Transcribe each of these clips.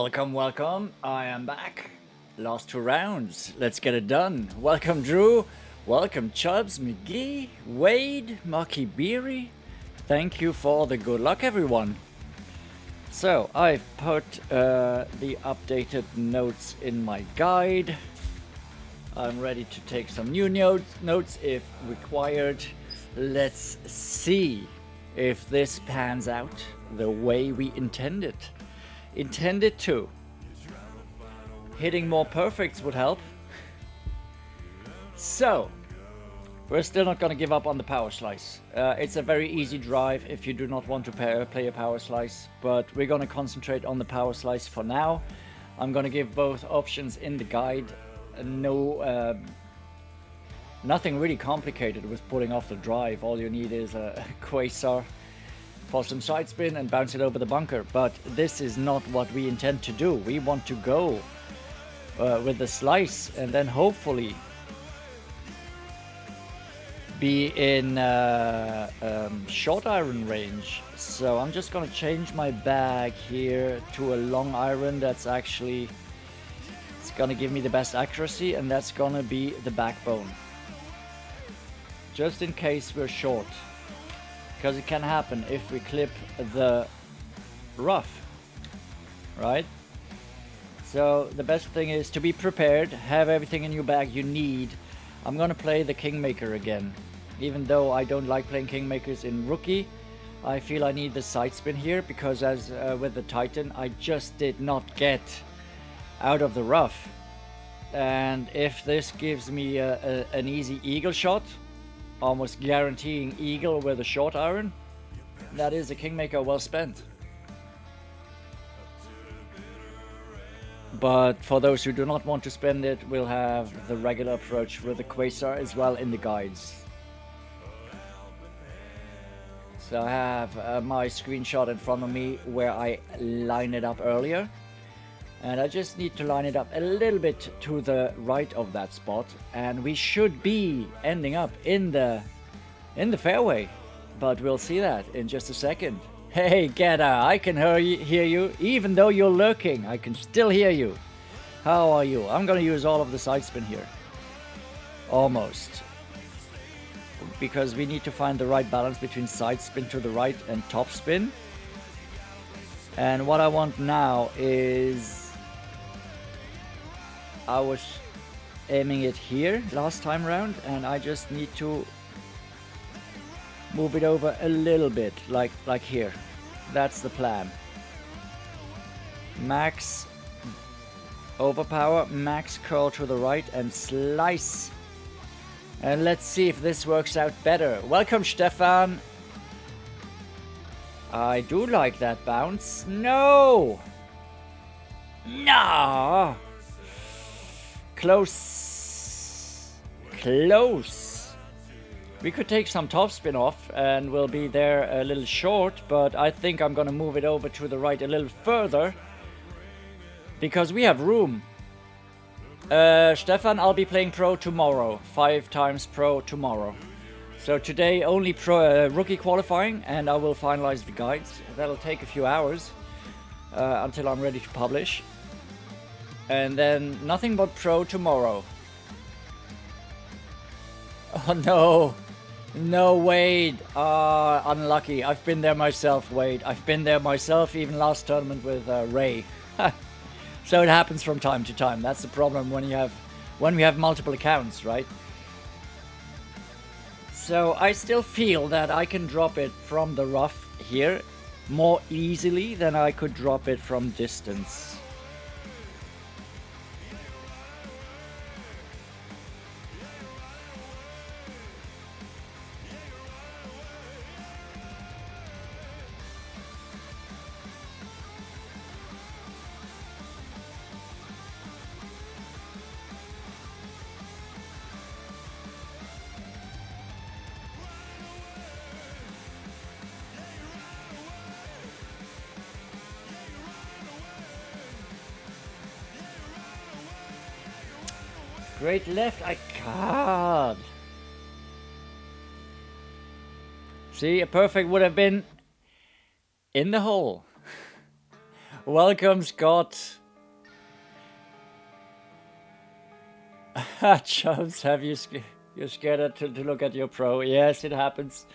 Welcome, welcome. I am back. Last 2 rounds. Let's get it done. Welcome, Drew. Welcome, Chubbs, McGee, Wade, Maki Beery. Thank you for the good luck, everyone. So, I've put the updated notes in my guide. I'm ready to take some new notes if required. Let's see if this pans out the way we intended to. Hitting more perfects would help. So, we're still not going to give up on the power slice. It's a very easy drive if you do not want to play a power slice, but we're going to concentrate on the power slice for now. I'm going to give both options in the guide. Nothing really complicated with pulling off the drive. All you need is a quasar for some side spin and bounce it over the bunker. But this is not what we intend to do. We want to go with the slice and then hopefully be in short iron range. So I'm just gonna change my bag here to a long iron. That's actually, it's gonna give me the best accuracy, and that's gonna be the backbone, just in case we're short, because it can happen if we clip the rough, right? So the best thing is to be prepared, have everything in your bag you need. I'm gonna play the Kingmaker again. Even though I don't like playing Kingmakers in Rookie, I feel I need the side spin here, because as with the Titan, I just did not get out of the rough. And if this gives me an easy eagle shot, almost guaranteeing eagle with a short iron, that is a Kingmaker well spent. But for those who do not want to spend it, we'll have the regular approach with the quasar as well in the guides. So I have my screenshot in front of me where I line it up earlier, and I just need to line it up a little bit to the right of that spot, and we should be ending up in the fairway. But we'll see that in just a second. Hey Gedda, I can hear you even though you're lurking. I can still hear you. How are you? I'm gonna use all of the side spin here, almost, because we need to find the right balance between side spin to the right and top spin. And what I want now is, I was aiming it here last time round, and I just need to move it over a little bit, like here. That's the plan. Max overpower, max curl to the right, and slice. And let's see if this works out better. Welcome, Stefan. I do like that bounce. No! No! Close. Close. We could take some topspin off and we'll be there a little short, but I think I'm gonna move it over to the right a little further because we have room. Stefan, I'll be playing pro tomorrow. 5 times pro tomorrow. So today only pro rookie qualifying, and I will finalize the guides. That'll take a few hours until I'm ready to publish. And then nothing but pro tomorrow. Oh no. No, Wade. Unlucky. I've been there myself, Wade. I've been there myself, even last tournament with Ray. So it happens from time to time. That's the problem when we have multiple accounts, right? So I still feel that I can drop it from the rough here more easily than I could drop it from distance. Great left, I can't. See, a perfect would have been in the hole. Welcome, Scott. Chums, have you you're scared to look at your pro? Yes, it happens.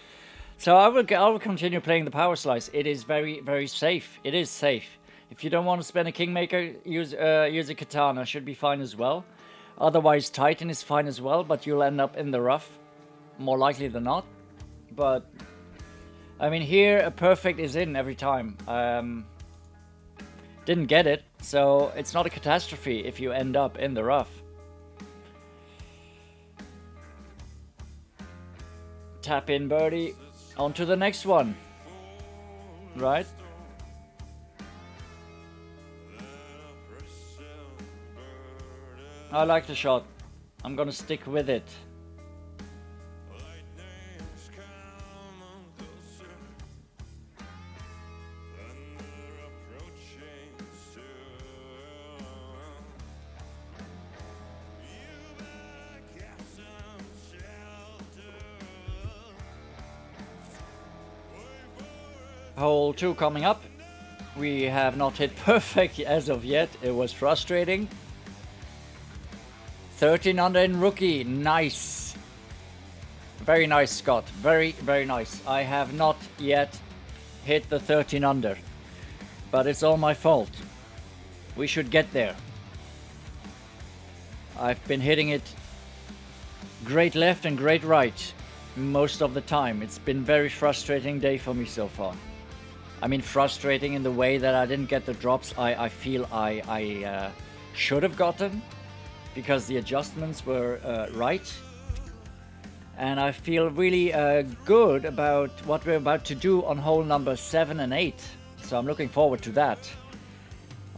So I will continue playing the power slice. It is very safe. It is safe. If you don't want to spend a kingmaker, use a katana. Should be fine as well. Otherwise, Titan is fine as well, but you'll end up in the rough, more likely than not. But I mean, here a perfect is in every time. Didn't get it, so it's not a catastrophe if you end up in the rough. Tap in birdie. On to the next one. Right? I like the shot. I'm gonna stick with it. Hole 2 coming up. We have not hit perfect as of yet. It was frustrating. 13 under in rookie. Nice. Very nice, Scott. Very nice. I have not yet hit the 13 under. But it's all my fault. We should get there. I've been hitting it great left and great right most of the time. It's been very frustrating day for me so far. I mean, frustrating in the way that I didn't get the drops I feel I should have gotten, because the adjustments were right. And I feel really good about what we're about to do on hole number 7 and 8. So I'm looking forward to that.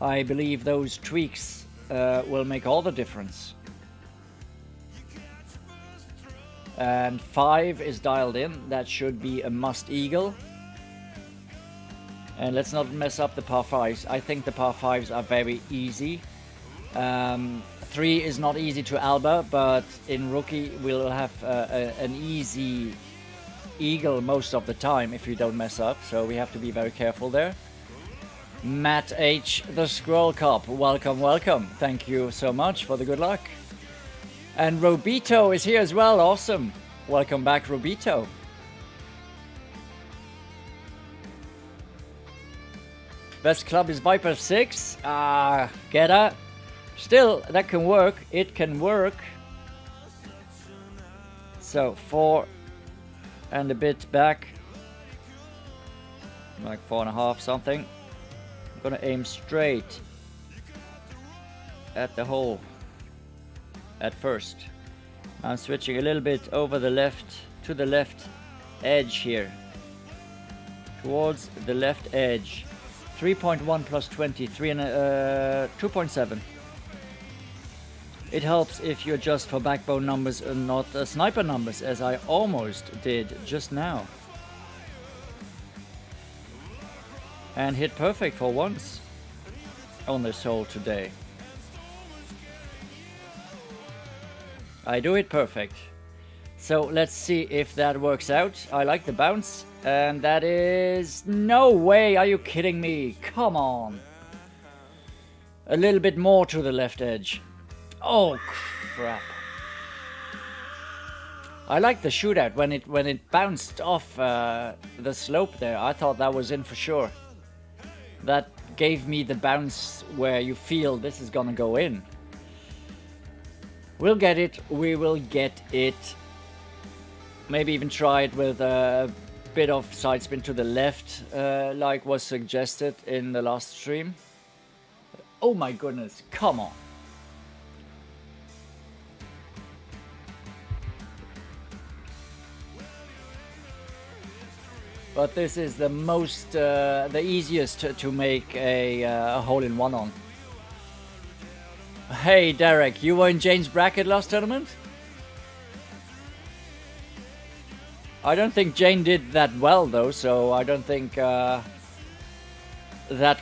I believe those tweaks will make all the difference. And 5 is dialed in. That should be a must eagle. And let's not mess up the par 5s. I think the par 5s are very easy. 3 is not easy to Alba, but in rookie we'll have an easy eagle most of the time if you don't mess up. So we have to be very careful there. Matt H, the Scroll Cup. Welcome, welcome. Thank you so much for the good luck. And Robito is here as well. Awesome. Welcome back, Robito. Best club is Viper 6. Get that. Still, that can work. It can work. So 4 and a bit back. Like 4.5 something. I'm gonna aim straight at the hole at first. I'm switching a little bit over the left, to the left edge here. Towards the left edge. 3.1 plus 20, 2.7. It helps if you adjust for backbone numbers and not sniper numbers, as I almost did just now. And hit perfect for once on this hole today. I do it perfect. So let's see if that works out. I like the bounce. And that is... No way! Are you kidding me? Come on! A little bit more to the left edge. Oh, crap. I like the shootout when it bounced off the slope there. I thought that was in for sure. That gave me the bounce where you feel this is gonna go in. We'll get it. We will get it. Maybe even try it with a bit of side spin to the left, like was suggested in the last stream. Oh my goodness, come on. But this is the most, the easiest to make a hole-in-one on. Hey Derek, you were in Jane's bracket last tournament? I don't think Jane did that well though, so I don't think that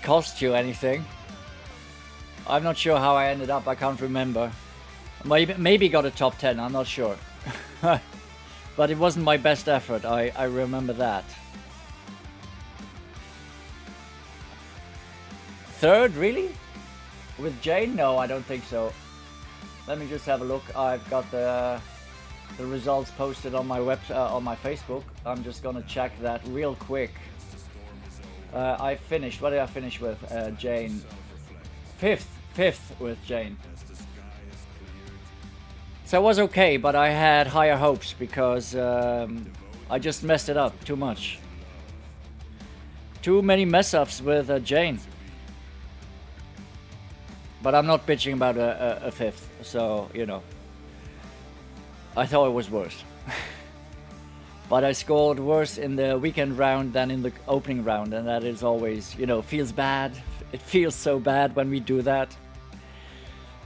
cost you anything. I'm not sure how I ended up, I can't remember. Maybe got a top 10, I'm not sure. But it wasn't my best effort, I remember that. third, really? With Jane? No, I don't think so. Let me just have a look. I've got the results posted on my on my Facebook. I'm just gonna check that real quick. I finished. What did I finish with? Jane. Fifth with Jane. So it was okay, but I had higher hopes because I just messed it up too much. Too many mess ups with Jane. But I'm not bitching about a fifth, so, you know. I thought it was worse. But I scored worse in the weekend round than in the opening round, and that is always, you know, feels bad. It feels so bad when we do that.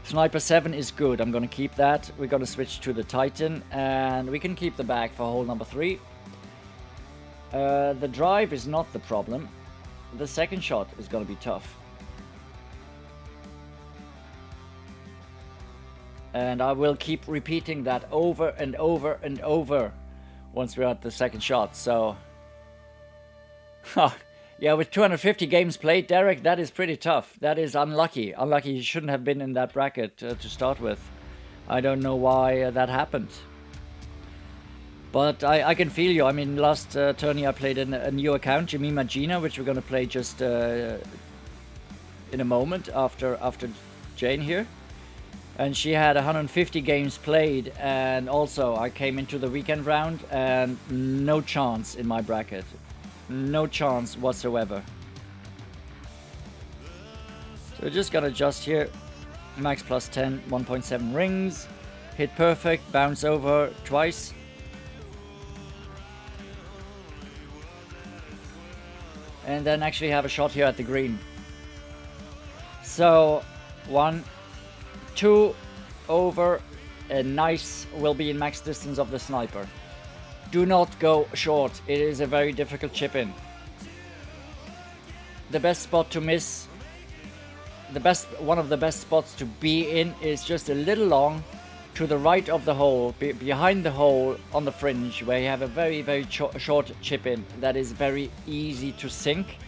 Sniper 7 is good, I'm gonna keep that. We're gonna switch to the Titan, and we can keep the bag for hole number 3. The drive is not the problem. The second shot is gonna be tough. And I will keep repeating that over and over and over once we're at the second shot, so... yeah, with 250 games played, Derek, that is pretty tough. That is unlucky. Unlucky you shouldn't have been in that bracket to start with. I don't know why that happened. But I can feel you. I mean, last tourney I played in a new account, Jemima Gina, which we're going to play just in a moment after Jane here. And she had 150 games played, and also I came into the weekend round and no chance in my bracket. No chance whatsoever. So we're just gonna adjust here. Max plus 10, 1.7 rings. Hit perfect, bounce over twice. And then actually have a shot here at the green. So, 1, 2 over, and nice, will be in max distance of the sniper. Do not go short, it is a very difficult chip in. The best spot to miss, one of the best spots to be in is just a little long to the right of the hole, behind the hole on the fringe, where you have a very short chip in that is very easy to sink.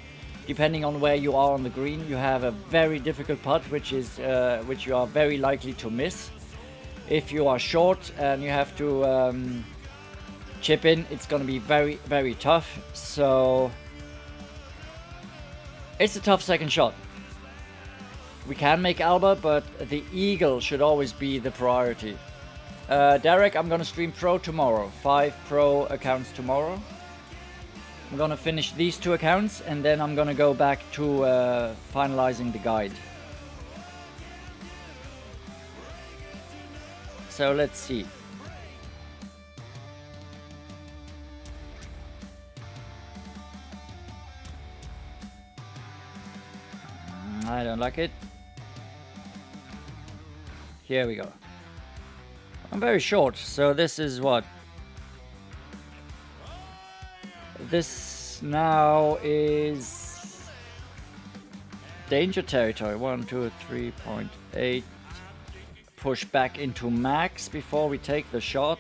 Depending on where you are on the green, you have a very difficult putt, which you are very likely to miss. If you are short and you have to chip in, it's going to be very tough. So it's a tough second shot. We can make Alba, but the eagle should always be the priority. Derek, I'm going to stream pro tomorrow. 5 pro accounts tomorrow. I'm gonna finish these 2 accounts, and then I'm gonna go back to finalizing the guide. So let's see. I don't like it. Here we go. I'm very short, so this is what? This now is danger territory. 1, 2, 3.8. Push back into max before we take the shot.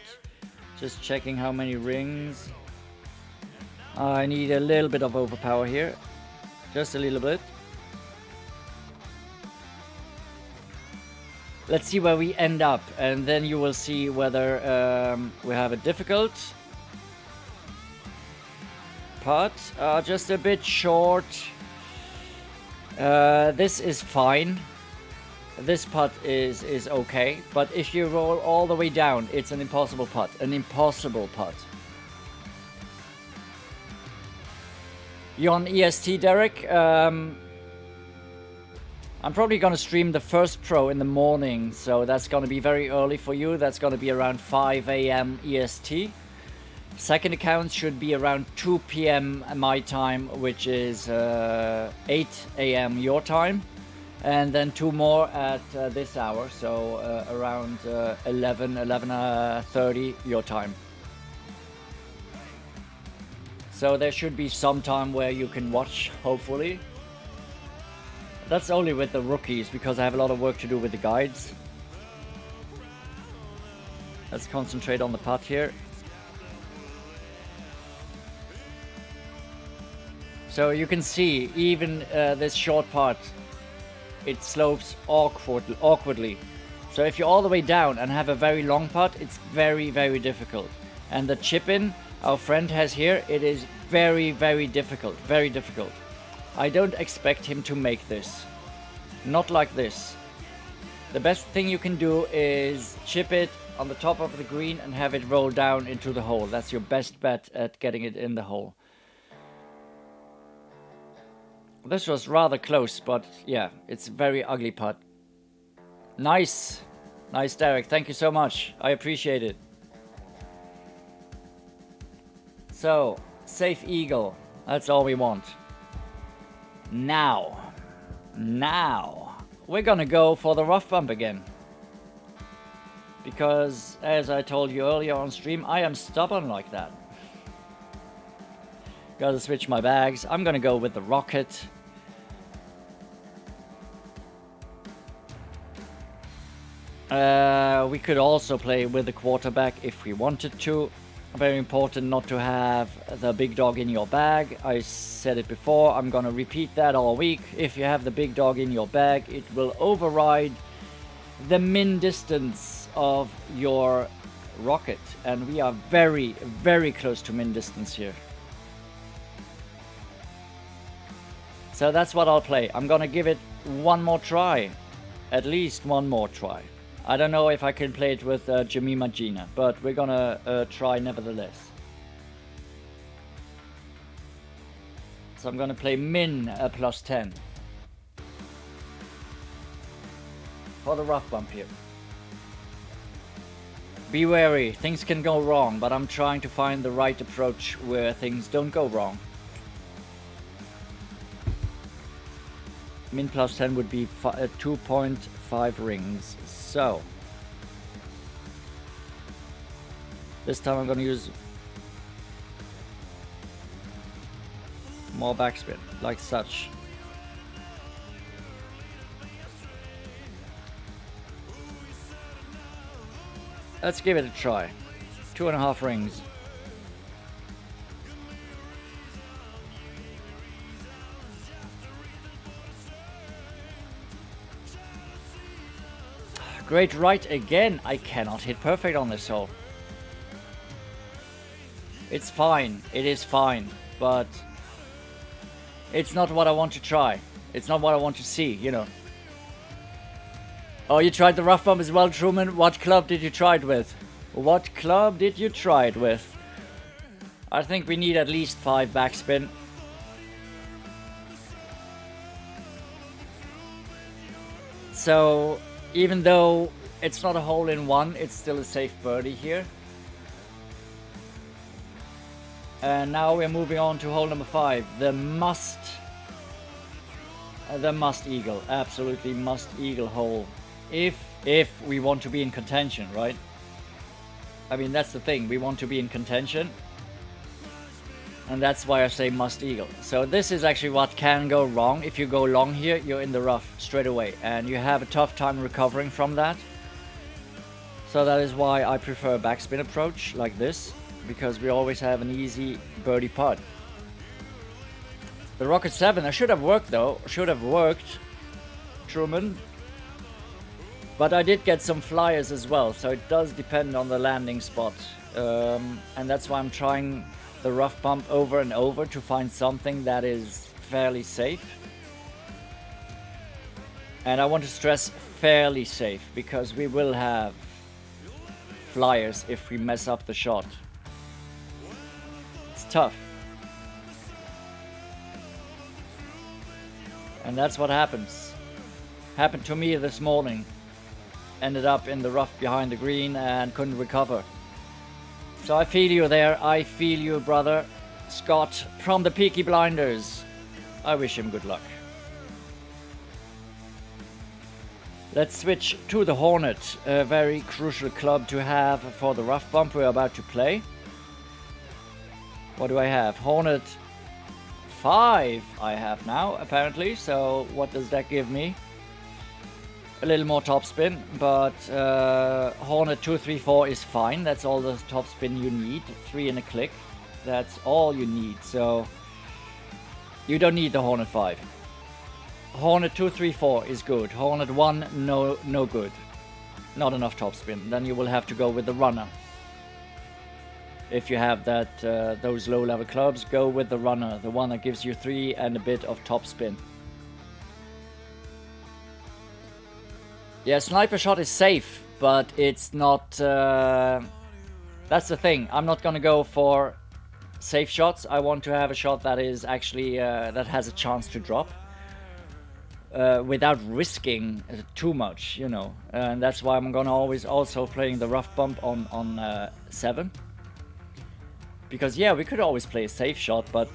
Just checking how many rings. I need a little bit of overpower here. Just a little bit. Let's see where we end up, and then you will see whether we have a difficult putt. Just a bit short. This is fine. This putt is okay, but if you roll all the way down, it's an impossible putt. An impossible putt. You on EST, Derek? I'm probably going to stream the first pro in the morning, so that's going to be very early for you. That's going to be around 5 a.m. EST. Second account should be around 2 p.m. my time, which is 8 a.m. your time. And then 2 more at this hour, so around 11:30 your time. So there should be some time where you can watch, hopefully. That's only with the rookies, because I have a lot of work to do with the guides. Let's concentrate on the putt here. So you can see, even this short putt it slopes awkwardly. So if you're all the way down and have a very long putt, it's very, very difficult. And the chip in our friend has here, it is very, very difficult, very difficult. I don't expect him to make this. Not like this. The best thing you can do is chip it on the top of the green and have it roll down into the hole. That's your best bet at getting it in the hole. This was rather close, but yeah, it's a very ugly putt. Nice. Nice, Derek. Thank you so much. I appreciate it. So, safe eagle. That's all we want. Now, we're gonna go for the rough bump again. Because, as I told you earlier on stream, I am stubborn like that. Gotta switch my bags. I'm gonna go with the rocket. We could also play with the quarterback if we wanted to. Very important not to have the big dog in your bag. I said it before, I'm gonna repeat that all week. If you have the big dog in your bag, it will override the min distance of your rocket. And we are very, very close to min distance here. So that's what I'll play. I'm gonna give it one more try. At least one more try. I don't know if I can play it with Jemima Gina, but we're gonna try nevertheless. So I'm gonna play min plus 10. For the rough bump here. Be wary, things can go wrong, but I'm trying to find the right approach where things don't go wrong. Min plus 10 would be 2.5 rings. So, this time I'm going to use more backspin, like such. Let's give it a try. 2.5 rings. Great right again. I cannot hit perfect on this hole. It's fine. It is fine. But it's not what I want to try. It's not what I want to see, you know. Oh, you tried the rough bump as well, Truman? What club did you try it with? What club did you try it with? I think we need at least 5 backspin. So, even though it's not a hole in one, it's still a safe birdie here. And now we're moving on to hole number 5. The must eagle. Absolutely must eagle hole. If we want to be in contention, right? I mean, that's the thing. We want to be in contention. And that's why I say must eagle. So this is actually what can go wrong. If you go long here, you're in the rough straight away. And you have a tough time recovering from that. So that is why I prefer a backspin approach like this. Because we always have an easy birdie putt. The Rocket 7, I should have worked though. Should have worked, Truman. But I did get some flyers as well. So it does depend on the landing spot. And that's why I'm trying the rough bump over and over to find something that is fairly safe. And I want to stress fairly safe, because we will have flyers if we mess up the shot. It's tough. And that's what happens. Happened to me this morning. Ended up in the rough behind the green and couldn't recover. So I feel you there. I feel you, brother. Scott from the Peaky Blinders. I wish him good luck. Let's switch to the Hornet. A very crucial club to have for the rough bump we're about to play. What do I have? Hornet 5 I have now, apparently. So what does that give me? A little more topspin, but Hornet 2, 3, 4 is fine. That's all the topspin you need. 3 and a click. That's all you need. So you don't need the Hornet 5. Hornet 234 is good. Hornet 1, no good. Not enough topspin. Then you will have to go with the runner. If you have that those low-level clubs, go with the runner, the one that gives you 3 and a bit of topspin. Yeah, sniper shot is safe, but it's not... that's the thing. I'm not gonna go for safe shots. I want to have a shot that is actually that has a chance to drop without risking too much, you know. And that's why I'm gonna always also playing the rough bump on 7. Because yeah, we could always play a safe shot, but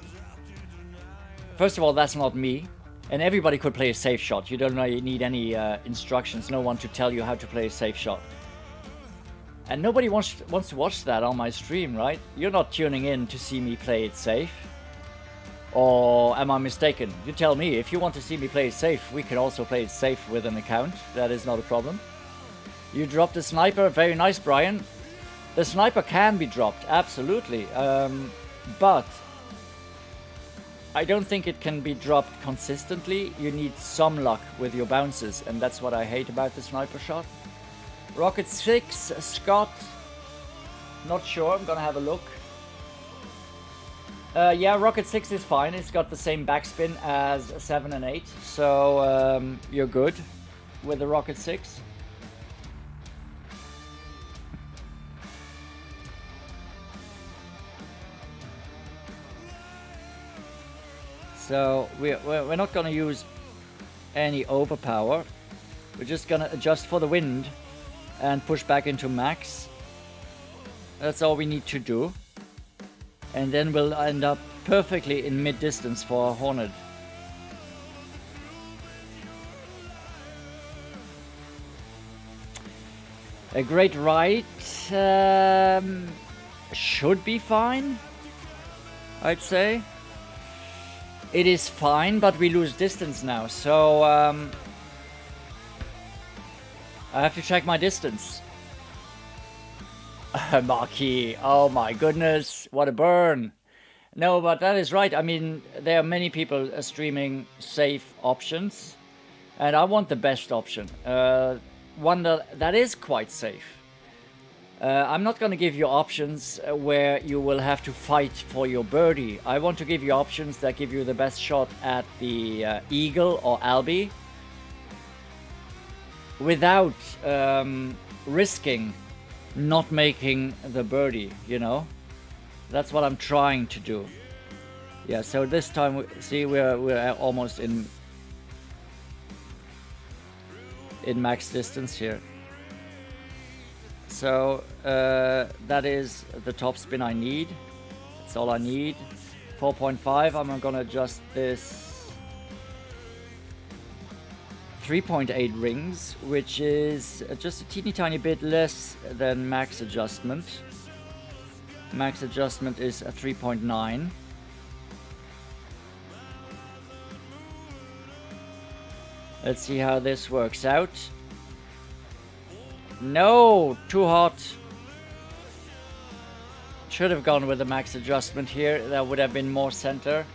first of all, that's not me. And everybody could play a safe shot. You don't need any instructions, no one to tell you how to play a safe shot. And nobody wants to watch that on my stream, right? You're not tuning in to see me play it safe. Or am I mistaken? You tell me. If you want to see me play it safe, we can also play it safe with an account. That is not a problem. You dropped a sniper. Very nice, Brian. The sniper can be dropped, absolutely. But I don't think it can be dropped consistently. You need some luck with your bounces, and that's what I hate about the sniper shot. Rocket 6, Scott. Not sure, I'm gonna have a look. Yeah, Rocket 6 is fine. It's got the same backspin as 7 and 8. So you're good with the Rocket 6. So we're not gonna use any overpower. We're just gonna adjust for the wind and push back into max. That's all we need to do. And then we'll end up perfectly in mid-distance for a Hornet. A great right should be fine, I'd say. It is fine, but we lose distance now, so I have to check my distance. Marquis, oh my goodness, what a burn. No, but that is right. I mean, there are many people streaming safe options, and I want the best option. One that is quite safe. I'm not going to give you options where you will have to fight for your birdie. I want to give you options that give you the best shot at the eagle or albie without risking not making the birdie, you know. That's what I'm trying to do. Yeah, so this time, see, we're almost in max distance here. So that is the top spin I need. That's all I need. 4.5. I'm gonna adjust this 3.8 rings, which is just a teeny tiny bit less than max adjustment. Max adjustment is a 3.9. Let's see how this works out. No, too hot. Should have gone with the max adjustment here. That would have been more center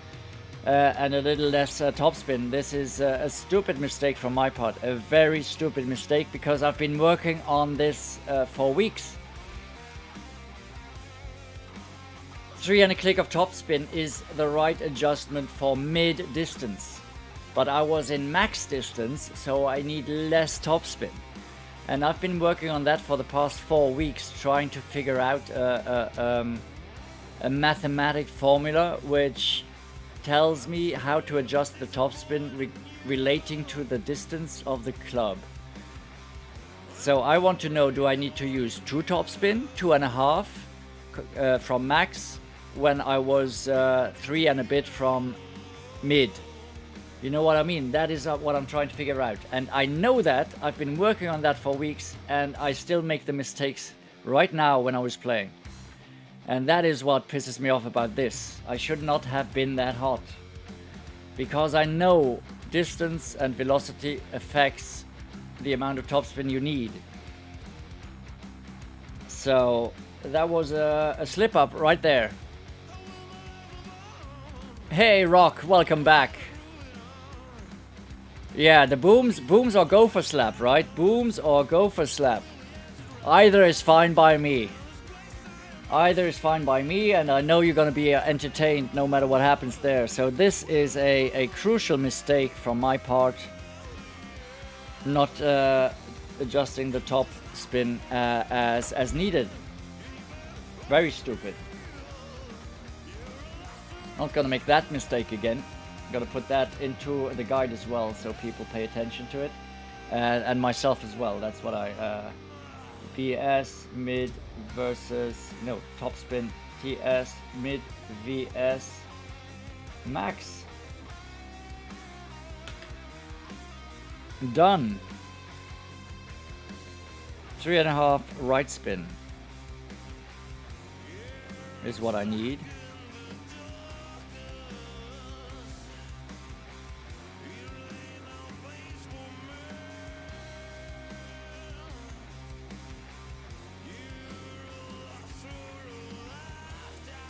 and a little less topspin. This is a stupid mistake from my part. A very stupid mistake, because I've been working on this for weeks. 3 and a click of topspin is the right adjustment for mid distance. But I was in max distance, so I need less topspin. And I've been working on that for the past 4 weeks, trying to figure out a mathematic formula which tells me how to adjust the topspin relating to the distance of the club. So I want to know, do I need to use 2 topspin, 2.5 from max, when I was 3 and a bit from mid? You know what I mean? That is what I'm trying to figure out. And I know that. I've been working on that for weeks, and I still make the mistakes right now when I was playing. And that is what pisses me off about this. I should not have been that hot. Because I know distance and velocity affects the amount of topspin you need. So that was a slip up right there. Hey Rock, welcome back. Yeah, the booms or gopher slap, right? Booms or gopher slap. Either is fine by me. Either is fine by me, and I know you're going to be entertained no matter what happens there. So this is a crucial mistake from my part. Not adjusting the top spin as needed. Very stupid. Not going to make that mistake again. Got to put that into the guide as well, so people pay attention to it, and myself as well. That's what I VS mid versus no top spin TS mid VS max. Done. 3.5 right spin is what I need.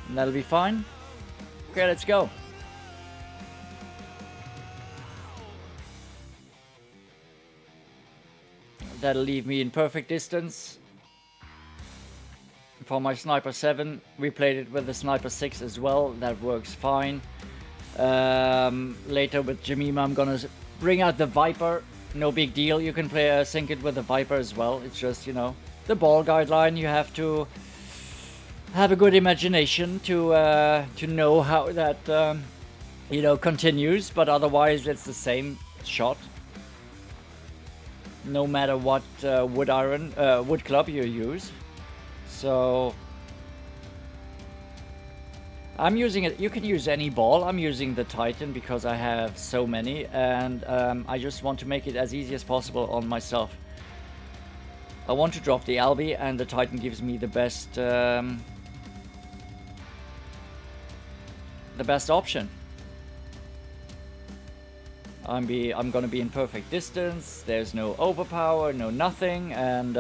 And that'll be fine. Okay, let's go. That'll leave me in perfect distance for my Sniper 7. We played it with the Sniper 6 as well. That works fine. Later with Jemima, I'm gonna bring out the Viper. No big deal. You can play sync it with the Viper as well. It's just, you know, the ball guideline. You have to have a good imagination to know how that you know, continues, but otherwise it's the same shot no matter what wood club you use. So I'm using it. You can use any ball. I'm using the Titan because I have so many, and I just want to make it as easy as possible on myself. I want to drop the Albi, and the Titan gives me the best option. I'm gonna be in perfect distance. There's no overpower, no nothing, and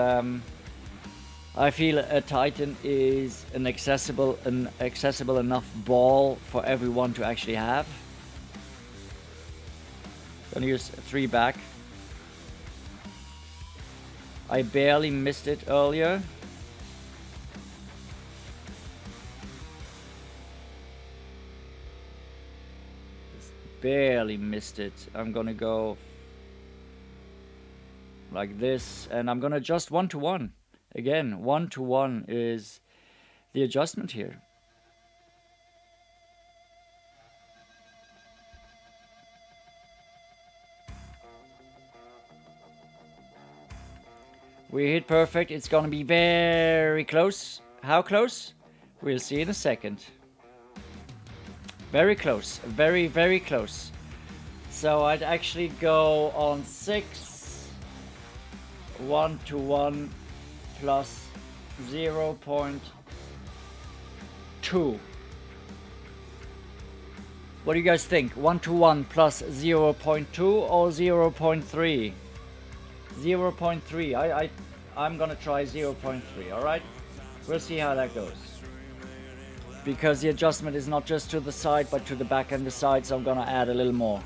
I feel a Titan is an accessible enough ball for everyone to actually have. Gonna use 3 back. I barely missed it earlier. Barely missed it. I'm gonna go like this, and I'm gonna adjust 1-to-1. Again, 1-to-1 is the adjustment here. We hit perfect. It's gonna be very close. How close? We'll see in a second. Very close. Very, very close. So I'd actually go on 6. 1-to-1 plus 0.2. What do you guys think? 1-to-1 plus 0.2 or 0.3? 0.3. I'm gonna try 0.3. All right. We'll see how that goes. Because the adjustment is not just to the side, but to the back and the side, so I'm gonna add a little more.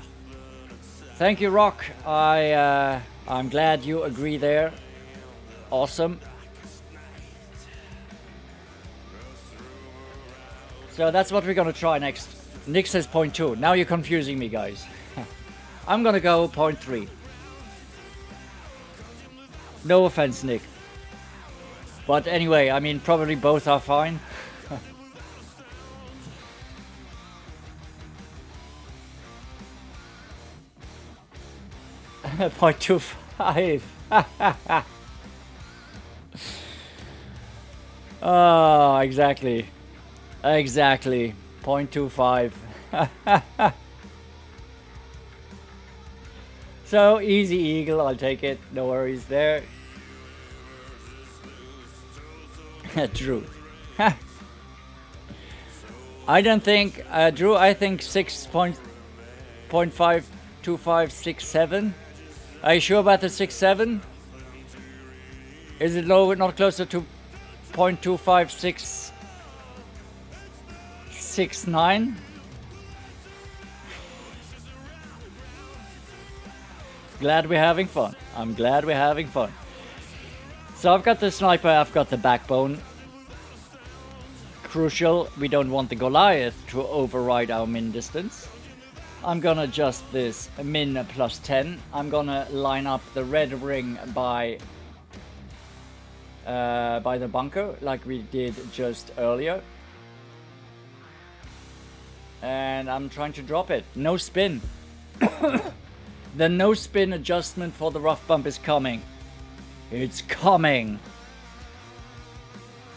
Thank you, Rock. I'm glad you agree there. Awesome. So that's what we're gonna try next. Nick says 0.2. Now you're confusing me, guys. I'm gonna go 0.3. No offense, Nick. But anyway, I mean, probably both are fine. 0.25. Oh, exactly. Exactly. 0.25. So, easy eagle, I'll take it. No worries there. Drew. I don't think, Drew, I think 6.52567. Are you sure about the 6.7? Is it low, not closer to 0.25669? glad we're having fun. I'm glad we're having fun. So I've got the sniper, I've got the backbone. Crucial, we don't want the Goliath to override our min distance. I'm gonna adjust this min plus 10. I'm gonna line up the red ring by the bunker like we did just earlier. And I'm trying to drop it. No spin. The no spin adjustment for the rough bump is coming. It's coming.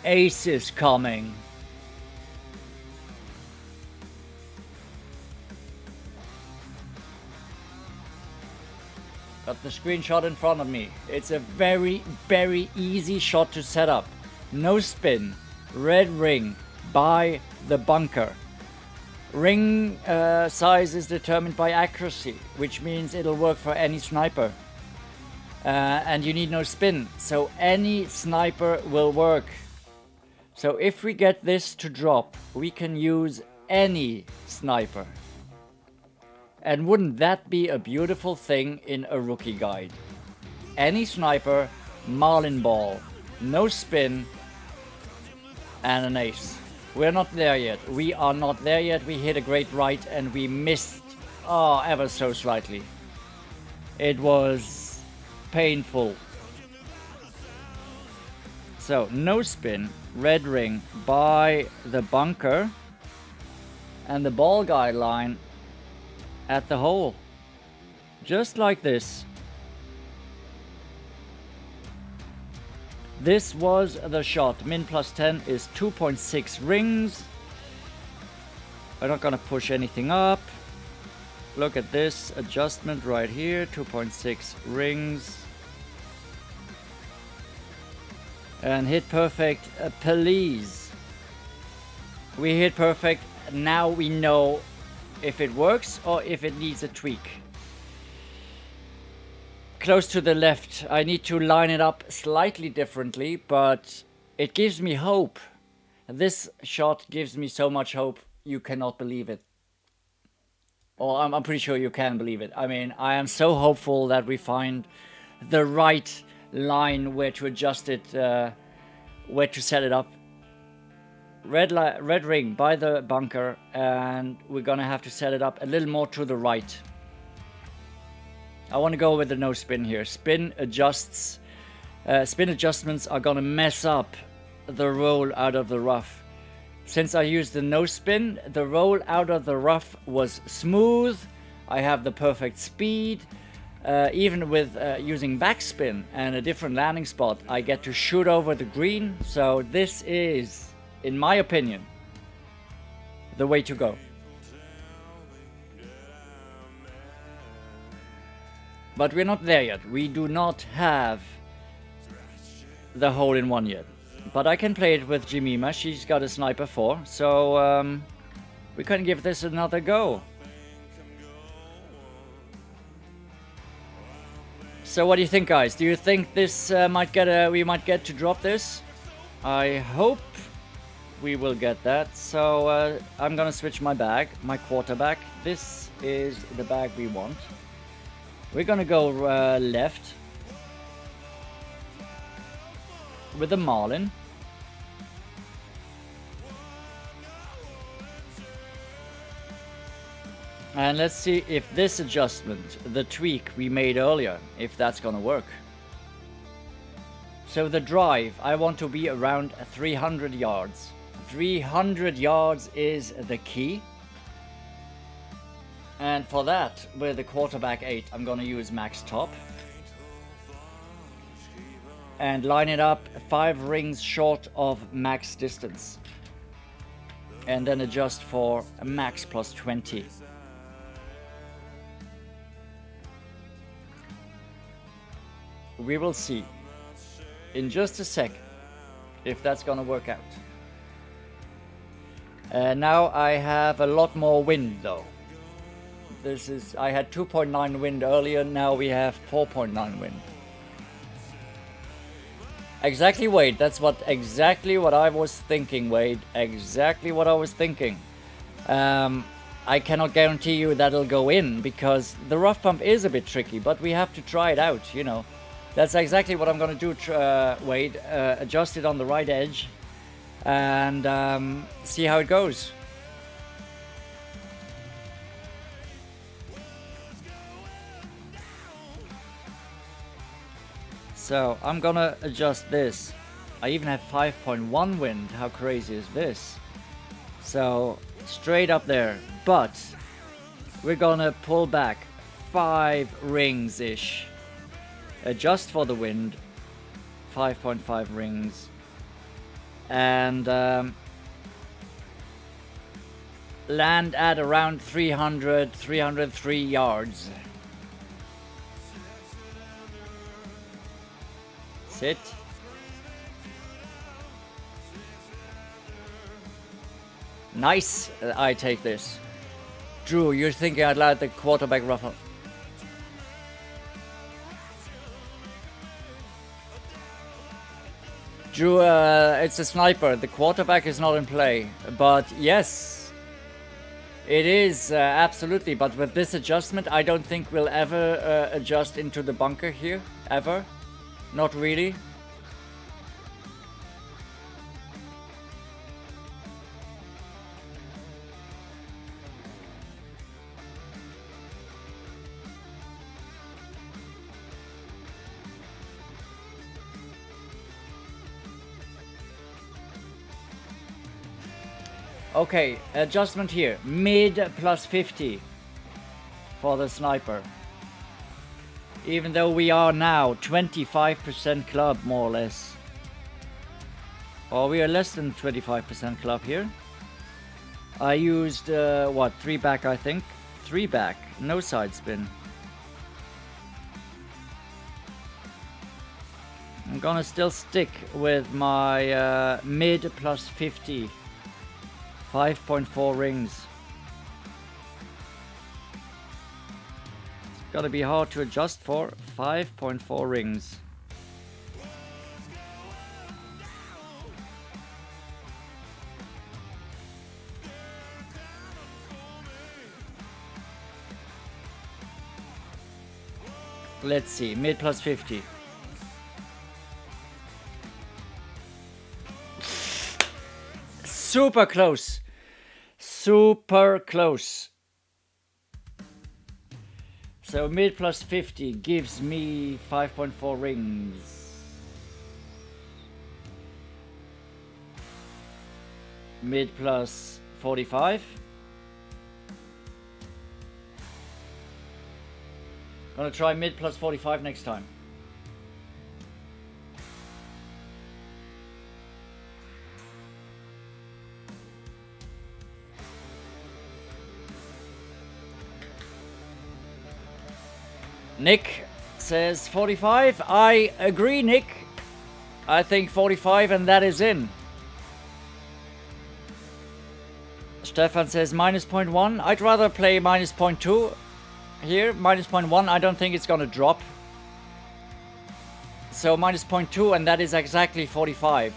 Ace is coming. Got the screenshot in front of me. It's a very, very easy shot to set up. No spin. Red ring by the bunker. Ring size is determined by accuracy, which means it'll work for any sniper. And you need no spin, so any sniper will work. So if we get this to drop, we can use any sniper. And wouldn't that be a beautiful thing in a rookie guide? Any sniper, Marlin ball, no spin, and an ace. We're not there yet. We are not there yet. We hit a great right and we missed ever so slightly. It was painful. So no spin, red ring by the bunker, and the ball guideline at the hole. Just like this. This was the shot. Min plus 10 is 2.6 rings. I'm not gonna push anything up. Look at this adjustment right here. 2.6 rings. And hit perfect, please. We hit perfect. Now we know if it works or if it needs a tweak. Close to the left. I need to line it up slightly differently, but it gives me hope. This shot gives me so much hope, you cannot believe it. Or I'm pretty sure you can believe it. I mean, I am so hopeful that we find the right line where to adjust it, where to set it up. Red ring by the bunker, and we're gonna have to set it up a little more to the right. I want to go with the no spin here. Spin adjustments are gonna mess up the roll out of the rough. Since I used the no spin, the roll out of the rough was smooth. I have the perfect speed. Even with using backspin and a different landing spot, I get to shoot over the green. So this is, in my opinion, the way to go. But we're not there yet. We do not have the hole-in-one yet. But I can play it with Jemima. She's got a sniper 4. So we can give this another go. So what do you think, guys? Do you think this we might get to drop this? I hope we will get that. So I'm gonna switch my bag, my quarterback. This is the bag we want. We're gonna go left with the Marlin. And let's see if this adjustment, the tweak we made earlier, if that's gonna work. So the drive, I want to be around 300 yards. 300 yards is the key. And for that, with the quarterback 8, I'm gonna use max top. And line it up 5 rings short of max distance. And then adjust for a max plus 20. We will see in just a sec if that's gonna work out. Now I have a lot more wind though. I had 2.9 wind earlier, now we have 4.9 wind. Exactly, Wade, that's exactly what I was thinking, Wade. Exactly what I was thinking. I cannot guarantee you that it'll go in, because the rough bump is a bit tricky, but we have to try it out, you know. That's exactly what I'm going to do, Wade. Adjust it on the right edge and see how it goes. So I'm gonna adjust this. I even have 5.1 wind. How crazy is this? So straight up there, but we're gonna pull back 5 rings ish. Adjust for the wind, 5.5 rings, and land at around 303 yards. Sit. Nice. I take this. Drew, you're thinking I'd like the quarterback ruffle. Drew, it's a sniper. The quarterback is not in play. But yes, it is absolutely. But with this adjustment, I don't think we'll ever adjust into the bunker here. Ever. Not really. Okay, adjustment here. Mid plus 50 for the sniper. Even though we are now 25% club, more or less. Or we are less than 25% club here. I used, what, 3 back, I think? 3 back, no side spin. I'm gonna still stick with my mid plus 50. 5.4 rings. Gotta be hard to adjust for. 5.4 rings. Let's see, mid plus 50. Super close. Super close. So mid plus 50 gives me 5.4 rings. Mid plus 45. Gonna try mid plus 45 next time. Nick says 45. I agree, Nick. I think 45 and that is in. Stefan says minus 0.1. I'd rather play minus 0.2 here. Minus 0.1, I don't think it's gonna drop. So minus 0.2 and that is exactly 45.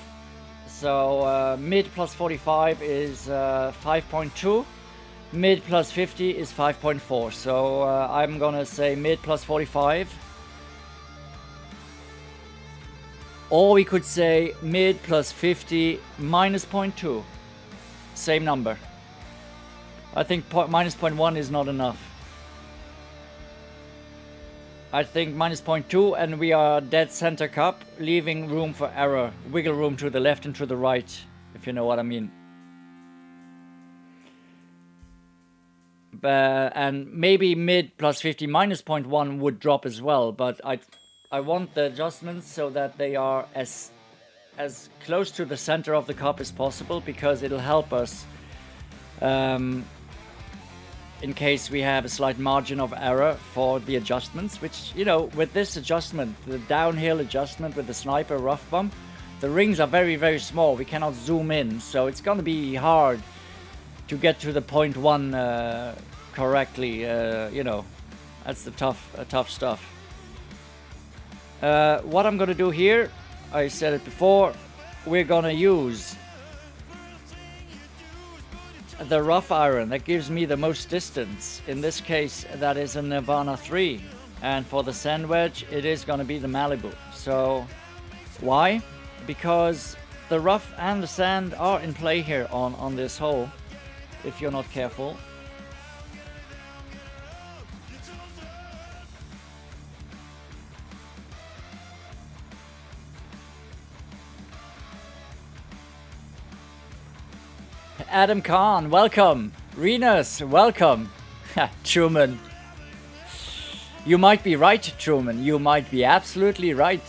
So mid plus 45 is 5.2. Mid plus 50 is 5.4, so I'm gonna say mid plus 45. Or we could say mid plus 50 minus 0.2. Same number. I think minus 0.1 is not enough. I think minus 0.2 and we are dead center cup, leaving room for error. Wiggle room to the left and to the right, if you know what I mean. And maybe mid plus 50 minus 0.1 would drop as well, but I want the adjustments so that they are as close to the center of the cup as possible, because it'll help us in case we have a slight margin of error for the adjustments, which, you know, with this adjustment, the downhill adjustment with the sniper rough bump, the rings are very, very small. We cannot zoom in, so it's going to be hard to get to the 0.1 correctly. You know, that's the tough stuff. What I'm gonna do here, I said it before, we're gonna use the rough iron that gives me the most distance. In this case, that is a Nirvana 3. And for the sand wedge, it is going to be the Malibu. So, why? Because the rough and the sand are in play here on this hole, if you're not careful. Adam Khan, welcome. Renus, welcome. Truman. You might be right, Truman. You might be absolutely right.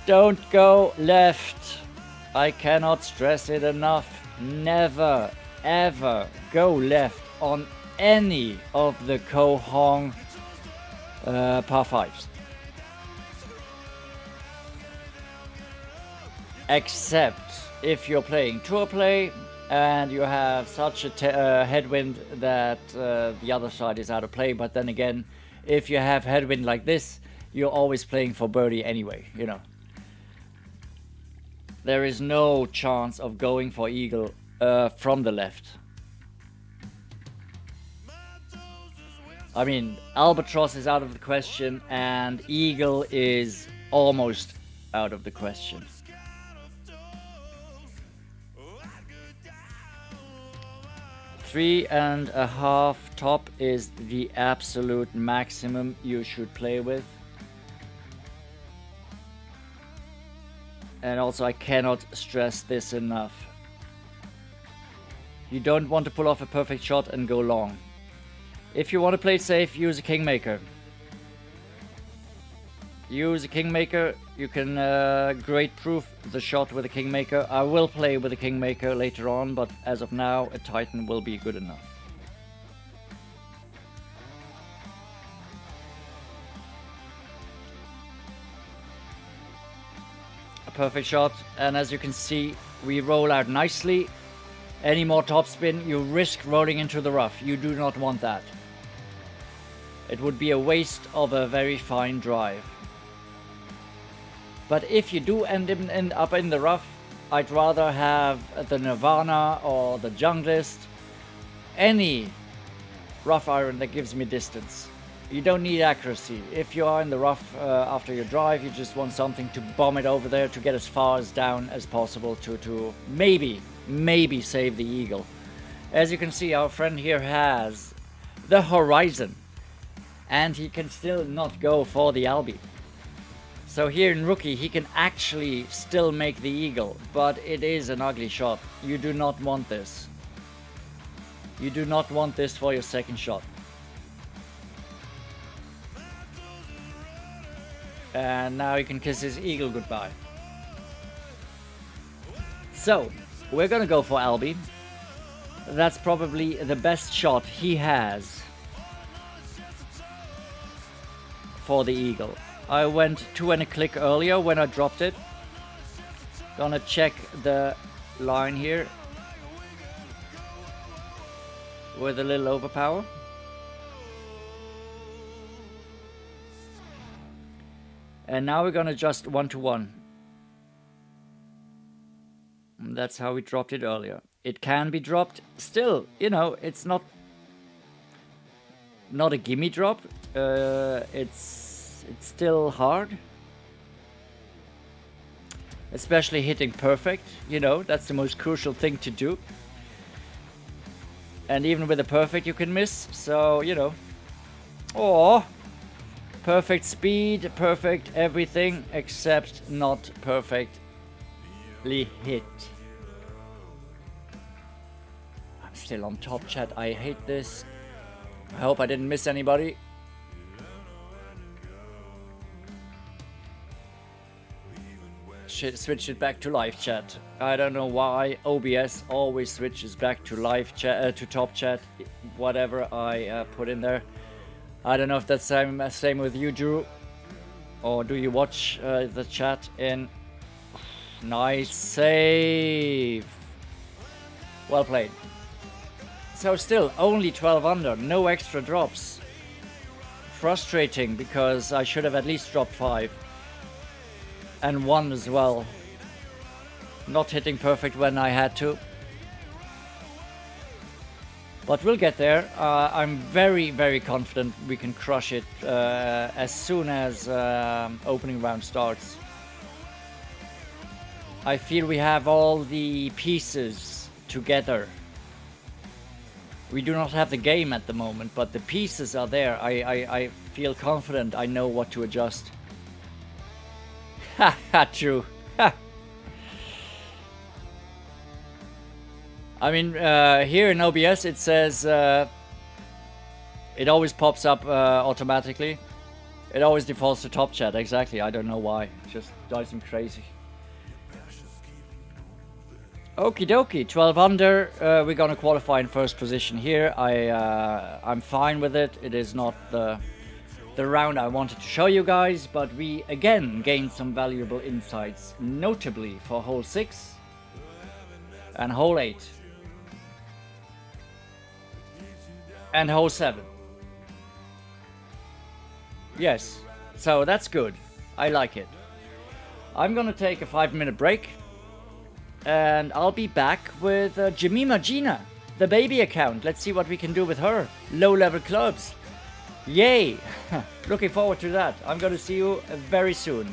Don't go left. I cannot stress it enough. Never, ever go left on any of the Koh Hong par 5s. Except if you're playing tour play and you have such a headwind that the other side is out of play. But then again, if you have headwind like this, you're always playing for birdie anyway, you know. There is no chance of going for eagle from the left. I mean, albatross is out of the question and eagle is almost out of the question. Three and a half top is the absolute maximum you should play with. And also I cannot stress this enough. You don't want to pull off a perfect shot and go long. If you want to play it safe, use a kingmaker. Use a kingmaker. You can great proof the shot with a kingmaker. I will play with a kingmaker later on, but as of now, a Titan will be good enough. A perfect shot, and as you can see, we roll out nicely. Any more topspin, you risk rolling into the rough. You do not want that. It would be a waste of a very fine drive. But if you do end up in the rough, I'd rather have the Nirvana or the Junglist. Any rough iron that gives me distance. You don't need accuracy. If you are in the rough after your drive, you just want something to bomb it over there to get as far as down as possible to maybe save the eagle. As you can see, our friend here has the horizon. And he can still not go for the Albi. So here in rookie, he can actually still make the eagle, but it is an ugly shot. You do not want this. You do not want this for your second shot. And now he can kiss his eagle goodbye. So, we're gonna go for Albi. That's probably the best shot he has for the eagle. I went 2 and a click earlier when I dropped it. Gonna check the line here with a little overpower. And now we're gonna just 1-to-1. That's how we dropped it earlier. It can be dropped. Still, you know, it's not a gimme drop. It's still hard. Especially hitting perfect, you know, that's the most crucial thing to do. And even with a perfect you can miss, so, you know. Oh, perfect speed, perfect everything, except not perfectly hit. I'm still on top, chat. I hate this. I hope I didn't miss anybody. Switch it back to live chat. I don't know why OBS always switches back to live chat, to top chat, whatever I put in there. I don't know if that's the same with you, Drew, or do you watch the chat in? Nice save. Well played. So still only 12 under, no extra drops. Frustrating because I should have at least dropped 5. And 1 as well. Not hitting perfect when I had to. But we'll get there. I'm very, very confident we can crush it as soon as opening round starts. I feel we have all the pieces together. We do not have the game at the moment, but the pieces are there. I feel confident. I know what to adjust. Ha, true. Ha. I mean, here in OBS it says it always pops up automatically. It always defaults to top chat. Exactly. I don't know why. It just drives me crazy. Okie dokie, 12 under. We're gonna qualify in first position here. I'm fine with it. It is not the round I wanted to show you guys, but we again gained some valuable insights, notably for hole 6 and hole 8 and hole 7. Yes, so that's good. I like it. I'm gonna take a 5-minute break. And I'll be back with Jemima Gina, the baby account. Let's see what we can do with her. Low-level clubs. Yay! Looking forward to that. I'm going to see you very soon.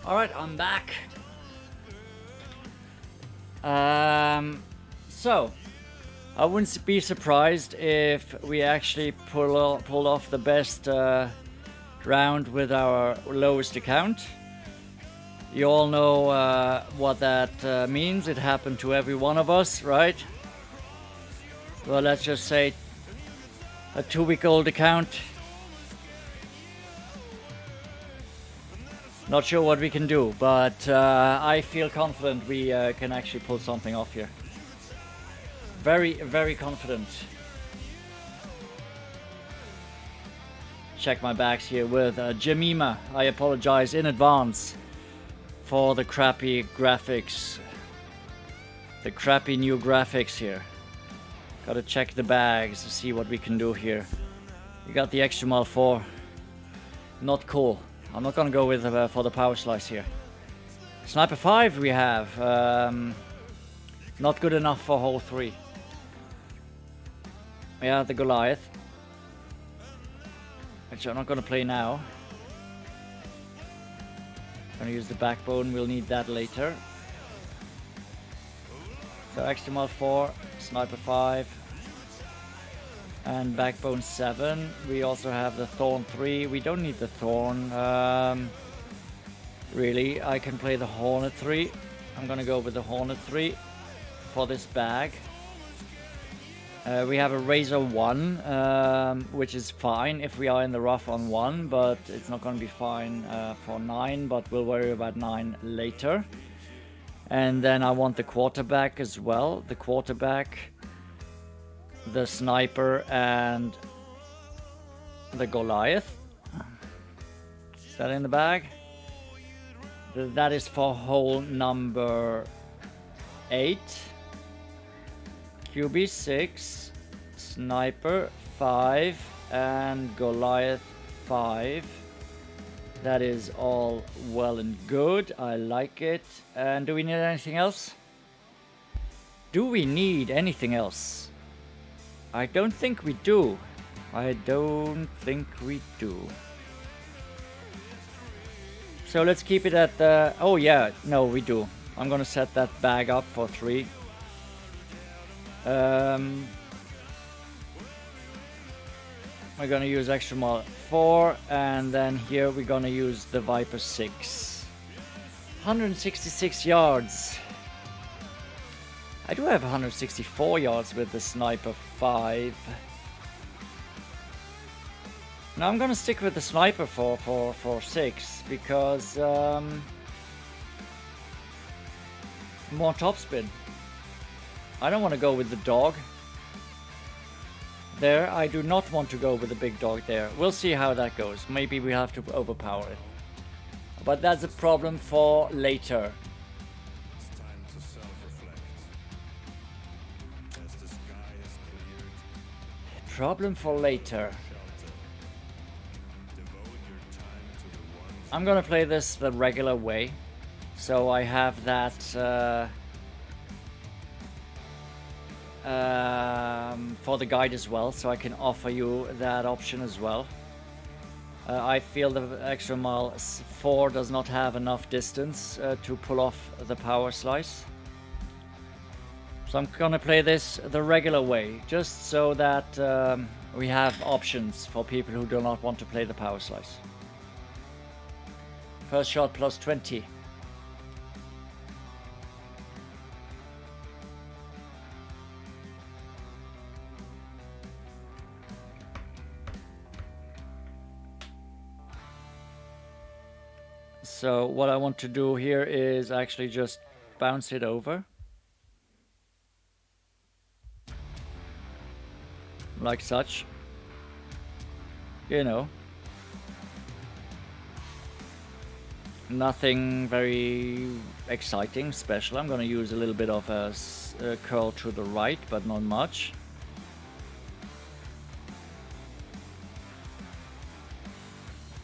Alright, I'm back. So, I wouldn't be surprised if we actually pull off the best round with our lowest account. You all know what that means. It happened to every one of us, right? Well, let's just say a 2-week-old account. Not sure what we can do, but I feel confident we can actually pull something off here. Very, very confident. Check my bags here with Jemima. I apologize in advance for the crappy graphics. The crappy new graphics here. Gotta check the bags to see what we can do here. We got the extra mile 4. Not cool. I'm not gonna go with for the power slice here. Sniper 5 we have. Not good enough for hole 3. Yeah, the Goliath. Which I'm not gonna play now. Gonna use the backbone, we'll need that later. So extra mod 4, Sniper 5, and backbone 7. We also have the Thorn 3. We don't need the Thorn. Really, I can play the Hornet 3. I'm gonna go with the Hornet 3 for this bag. We have a Razor 1, which is fine if we are in the rough on 1, but it's not going to be fine for 9, but we'll worry about 9 later. And then I want the quarterback as well. The quarterback, the sniper, and the Goliath. Is that in the bag? That is for hole number 8. QB 6, Sniper 5, and Goliath 5. That is all well and good. I like it. And do we need anything else? Do we need anything else? I don't think we do. I don't think we do. So let's keep it at the... Oh yeah, no, we do. I'm gonna set that bag up for 3. We're gonna use extra mod 4, and then here we're gonna use the Viper 6. 166 yards. I do have 164 yards with the Sniper 5. Now I'm gonna stick with the Sniper for 6 because more topspin. I don't want to go with the dog there. I do not want to go with the big dog there. We'll see how that goes. Maybe we have to overpower it. But that's a problem for later. It's time to self-reflect. As the sky is cleared, Problem for later. shelter. Devote your time to the ones I'm gonna play this the regular way. So I have that for the guide as well, so I can offer you that option as well. I feel the extra mile 4 does not have enough distance to pull off the power slice. So I'm gonna play this the regular way, just so that we have options for people who do not want to play the power slice. First shot plus 20. So what I want to do here is actually just bounce it over. Like such. You know. Nothing very exciting, special. I'm gonna use a little bit of a curl to the right, but not much.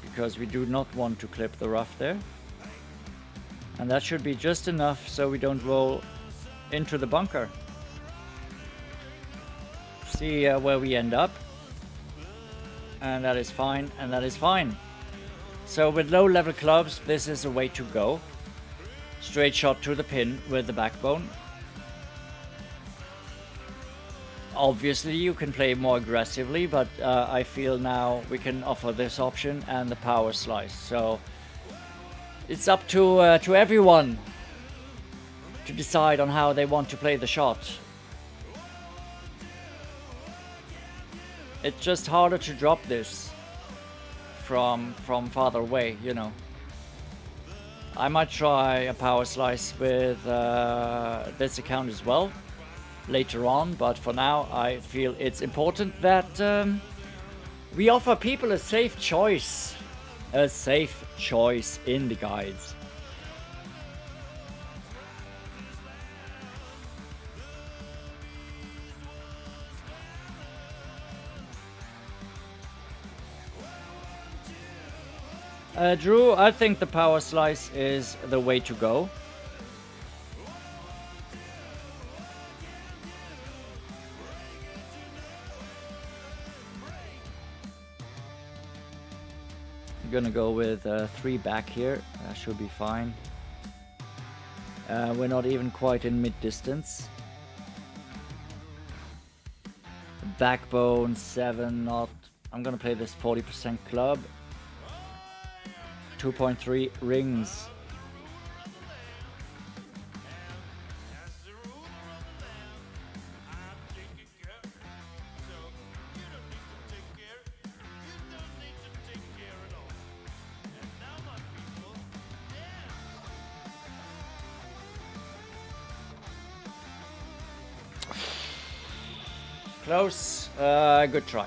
Because we do not want to clip the rough there. And that should be just enough so we don't roll into the bunker. See where we end up. And that is fine, and that is fine. So with low level clubs, this is a way to go. Straight shot to the pin with the backbone. Obviously you can play more aggressively, but I feel now we can offer this option and the power slice. So it's up to everyone to decide on how they want to play the shot. It's just harder to drop this from farther away, you know. I might try a power slice with this account as well later on, but for now I feel it's important that we offer people a safe choice in the guides. Drew, I think the power slice is the way to go. I'm gonna go with 3 back here. That should be fine. We're not even quite in mid-distance. Backbone 7, not. I'm gonna play this 40% club. 2.3 rings. Close. Good try.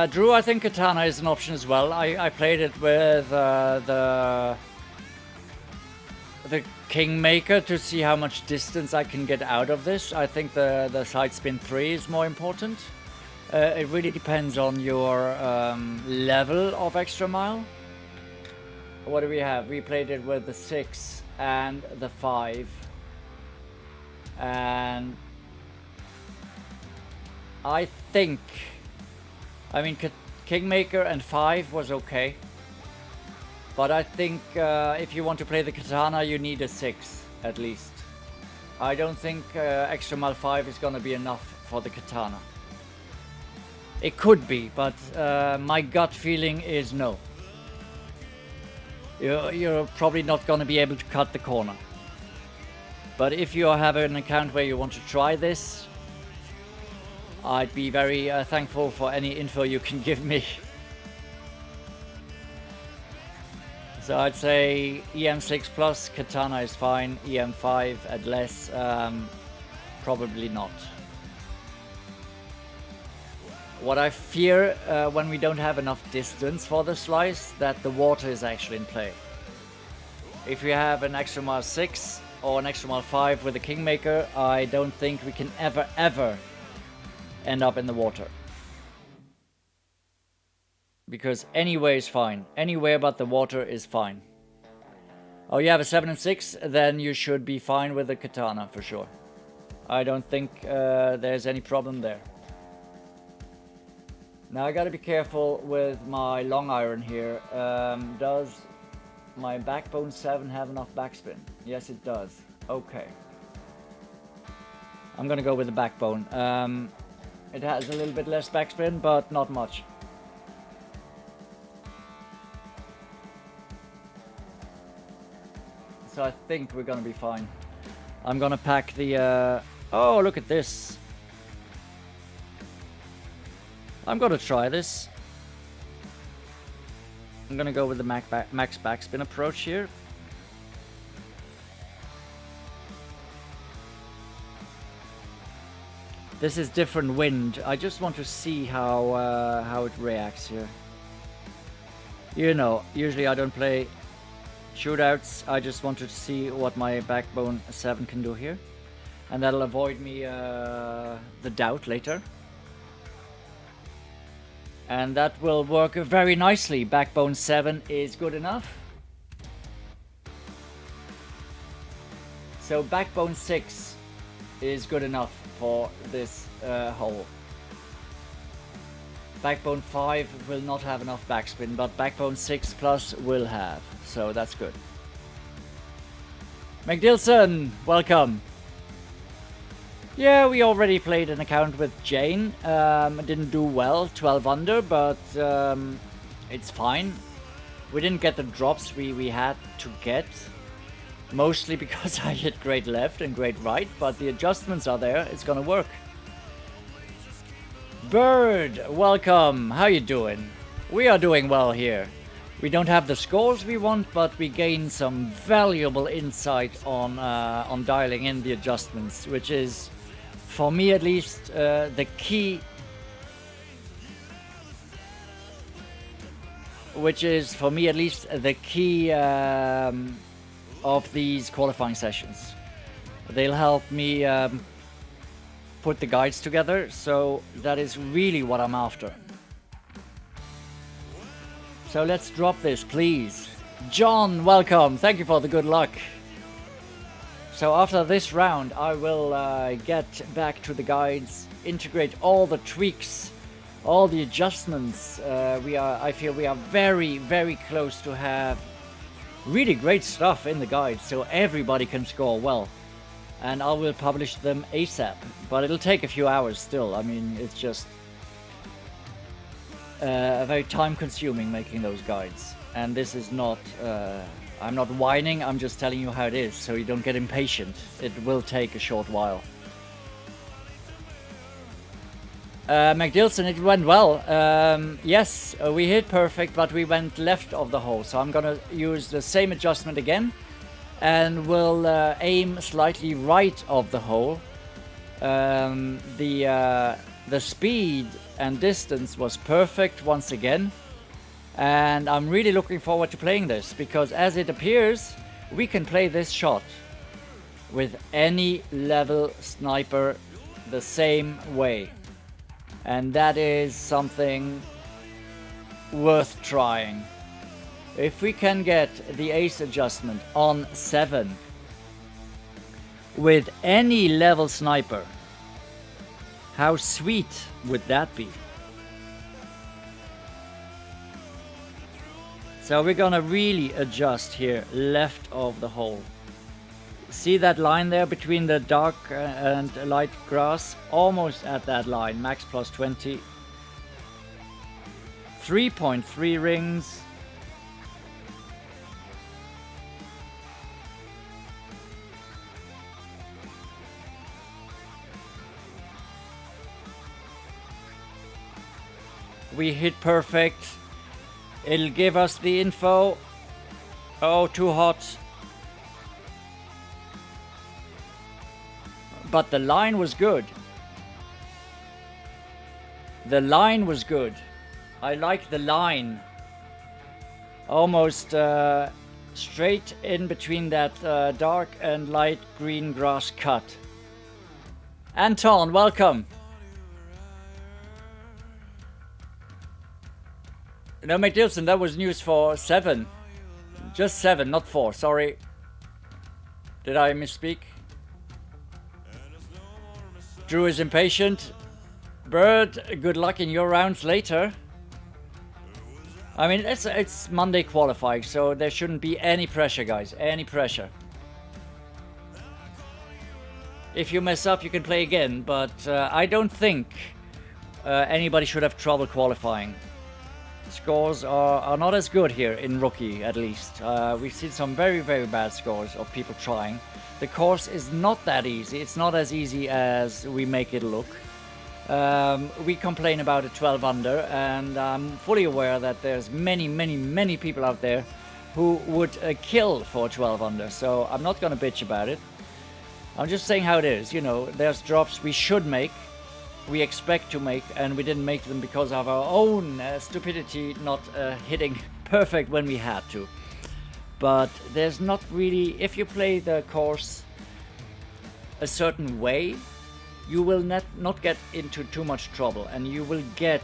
Drew, I think Katana is an option as well. I played it with the Kingmaker to see how much distance I can get out of this. I think the side spin 3 is more important. It really depends on your level of extra mile. What do we have? We played it with the 6 and the 5. And I think, I mean, Kingmaker and 5 was okay. But I think if you want to play the Katana, you need a 6 at least. I don't think extra mile 5 is gonna be enough for the Katana. It could be, but my gut feeling is no. You're probably not gonna be able to cut the corner. But if you have an account where you want to try this, I'd be very thankful for any info you can give me. So I'd say EM6 plus, Katana is fine, EM5 at less, probably not. What I fear when we don't have enough distance for the slice, that the water is actually in play. If we have an extra mile 6 or an extra mile 5 with the Kingmaker, I don't think we can ever end up in the water. Because anywhere is fine. Anywhere but the water is fine. Oh, you have a 7 and 6, then you should be fine with the Katana for sure. I don't think there's any problem there. Now I gotta be careful with my long iron here. Does my backbone 7 have enough backspin? Yes, it does. Okay. I'm gonna go with the backbone. It has a little bit less backspin, but not much. So I think we're gonna be fine. I'm gonna pack the... Oh, look at this. I'm gonna try this. I'm gonna go with the max backspin approach here. This is different wind. I just want to see how it reacts here. You know, usually I don't play shootouts. I just wanted to see what my backbone 7 can do here, and that'll avoid me the doubt later. And that will work very nicely. Backbone 7 is good enough. So backbone 6 is good enough for this hole. Backbone 5 will not have enough backspin, but Backbone 6 Plus will have, so that's good. McDilson, welcome. Yeah, we already played an account with Jane. Didn't do well, 12 under, but it's fine. We didn't get the drops we had to get, mostly because I hit great left and great right, but the adjustments are there, it's gonna work. Bird, welcome. How you doing? We are doing well here. We don't have the scores we want, but we gain some valuable insight on dialing in the adjustments, which is, for me at least, the key. Which is, for me at least, the key of these qualifying sessions. They'll help me put the guides together, so that is really what I'm after. So let's drop this, please. John, welcome. Thank you for the good luck. So after this round, I will get back to the guides, integrate all the tweaks, all the adjustments. I feel we are very, very close to have really great stuff in the guides, so everybody can score well. And I will publish them ASAP, but it'll take a few hours still. I mean, it's just very time consuming making those guides. And this is not, I'm not whining, I'm just telling you how it is, so you don't get impatient. It will take a short while. McDilson, it went well. Yes, we hit perfect, but we went left of the hole, so I'm gonna use the same adjustment again. And we'll aim slightly right of the hole. The speed and distance was perfect once again, and I'm really looking forward to playing this, because as it appears, we can play this shot with any level sniper the same way, and that is something worth trying. If we can get the ace adjustment on 7 with any level sniper, how sweet would that be? So we're gonna really adjust here, left of the hole. See that line there between the dark and light grass? Almost at that line, max plus 20. 3.3 rings. We hit perfect. It'll give us the info. Oh, too hot. But the line was good. The line was good. I like the line. Almost straight in between that dark and light green grass cut. Anton, welcome. No, McDilson, that was news for 7. Just 7, not 4, sorry. Did I misspeak? Drew is impatient. Bird, good luck in your rounds later. I mean, it's Monday qualifying, so there shouldn't be any pressure, guys. Any pressure. If you mess up, you can play again, but I don't think anybody should have trouble qualifying. Scores are not as good here in rookie, at least. We've seen some very, very bad scores of people trying. The course is not that easy. It's not as easy as we make it look. We complain about a 12 under, and I'm fully aware that there's many, many, many people out there who would kill for 12 under, so I'm not gonna bitch about it. I'm just saying how it is. You know, there's drops we should make, we expect to make, and we didn't make them because of our own stupidity not hitting perfect when we had to. But there's not really, if you play the course a certain way, you will not get into too much trouble, and you will get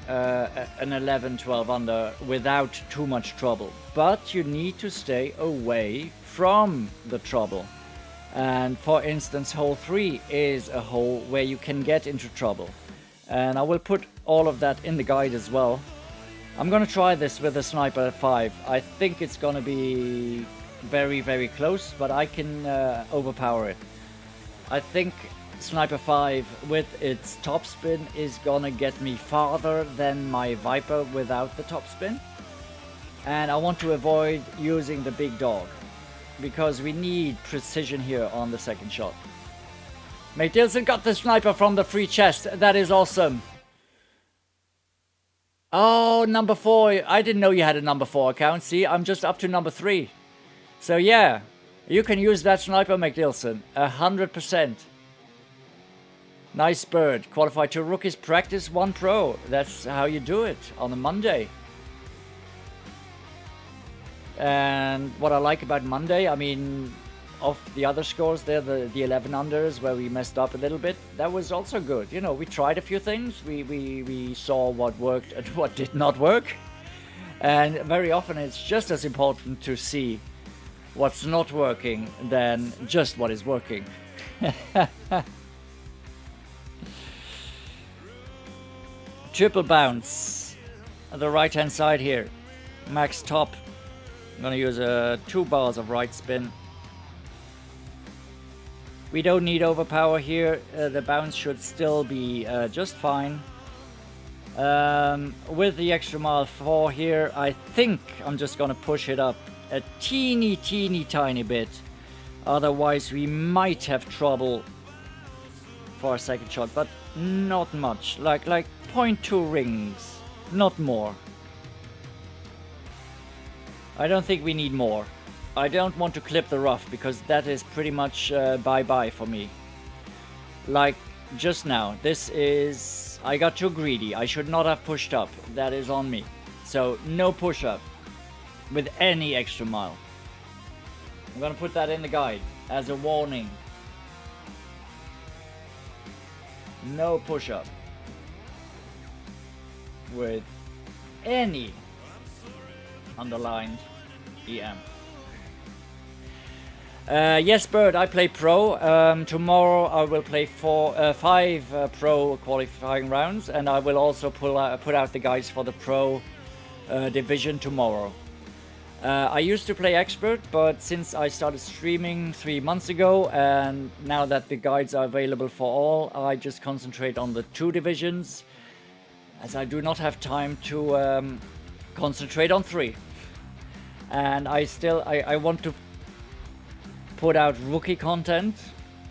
an 11, 12 under without too much trouble. But you need to stay away from the trouble. And for instance, hole 3 is a hole where you can get into trouble. And I will put all of that in the guide as well. I'm gonna try this with a sniper at 5. I think it's gonna be very, very close, but I can overpower it. I think Sniper 5 with its top spin is gonna get me farther than my Viper without the top spin. And I want to avoid using the big dog, because we need precision here on the second shot. Mate Dilson got the sniper from the free chest. That is awesome. Oh, number 4. I didn't know you had a number 4 account. See, I'm just up to number 3. So yeah, you can use that sniper, McDilson. 100%. Nice bird. Qualified 2 rookies, practice 1 pro. That's how you do it on a Monday. And what I like about Monday, I mean, of the other scores there, the 11 unders where we messed up a little bit, that was also good. You know, we tried a few things. We saw what worked and what did not work. And very often it's just as important to see what's not working than just what is working. Triple bounce on the right hand side here. Max top. I'm gonna use 2 bars of right spin. We don't need overpower here. The bounce should still be just fine. With the extra mile 4 here, I think I'm just gonna push it up a teeny tiny bit. Otherwise we might have trouble for a second shot, but not much. Like 0.2 rings, not more. I don't think we need more. I don't want to clip the rough, because that is pretty much bye-bye for me. Like just now, this is... I got too greedy. I should not have pushed up. That is on me. So no push-up with any extra mile. I'm gonna put that in the guide as a warning. No push-up with any underlined EM. Yes, Bird, I play pro. Tomorrow I will play 5 pro qualifying rounds, and I will also put out the guides for the pro division tomorrow. I used to play expert, but since I started streaming 3 months ago, and now that the guides are available for all, I just concentrate on the 2 divisions, as I do not have time to concentrate on 3. And I want to put out rookie content,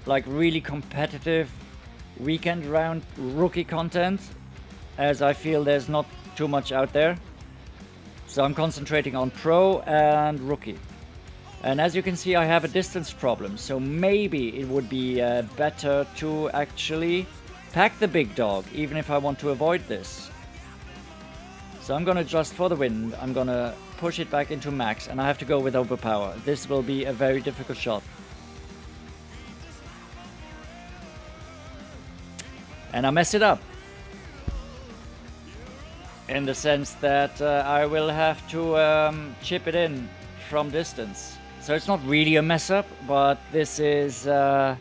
like really competitive weekend round rookie content, as I feel there's not too much out there. So I'm concentrating on pro and rookie. And as you can see, I have a distance problem, so maybe it would be better to actually pack the big dog, even if I want to avoid this. So I'm gonna just for the wind, I'm gonna push it back into max, and I have to go with overpower. This will be a very difficult shot. And I mess it up. In the sense that I will have to chip it in from distance. So it's not really a mess up, but this is... the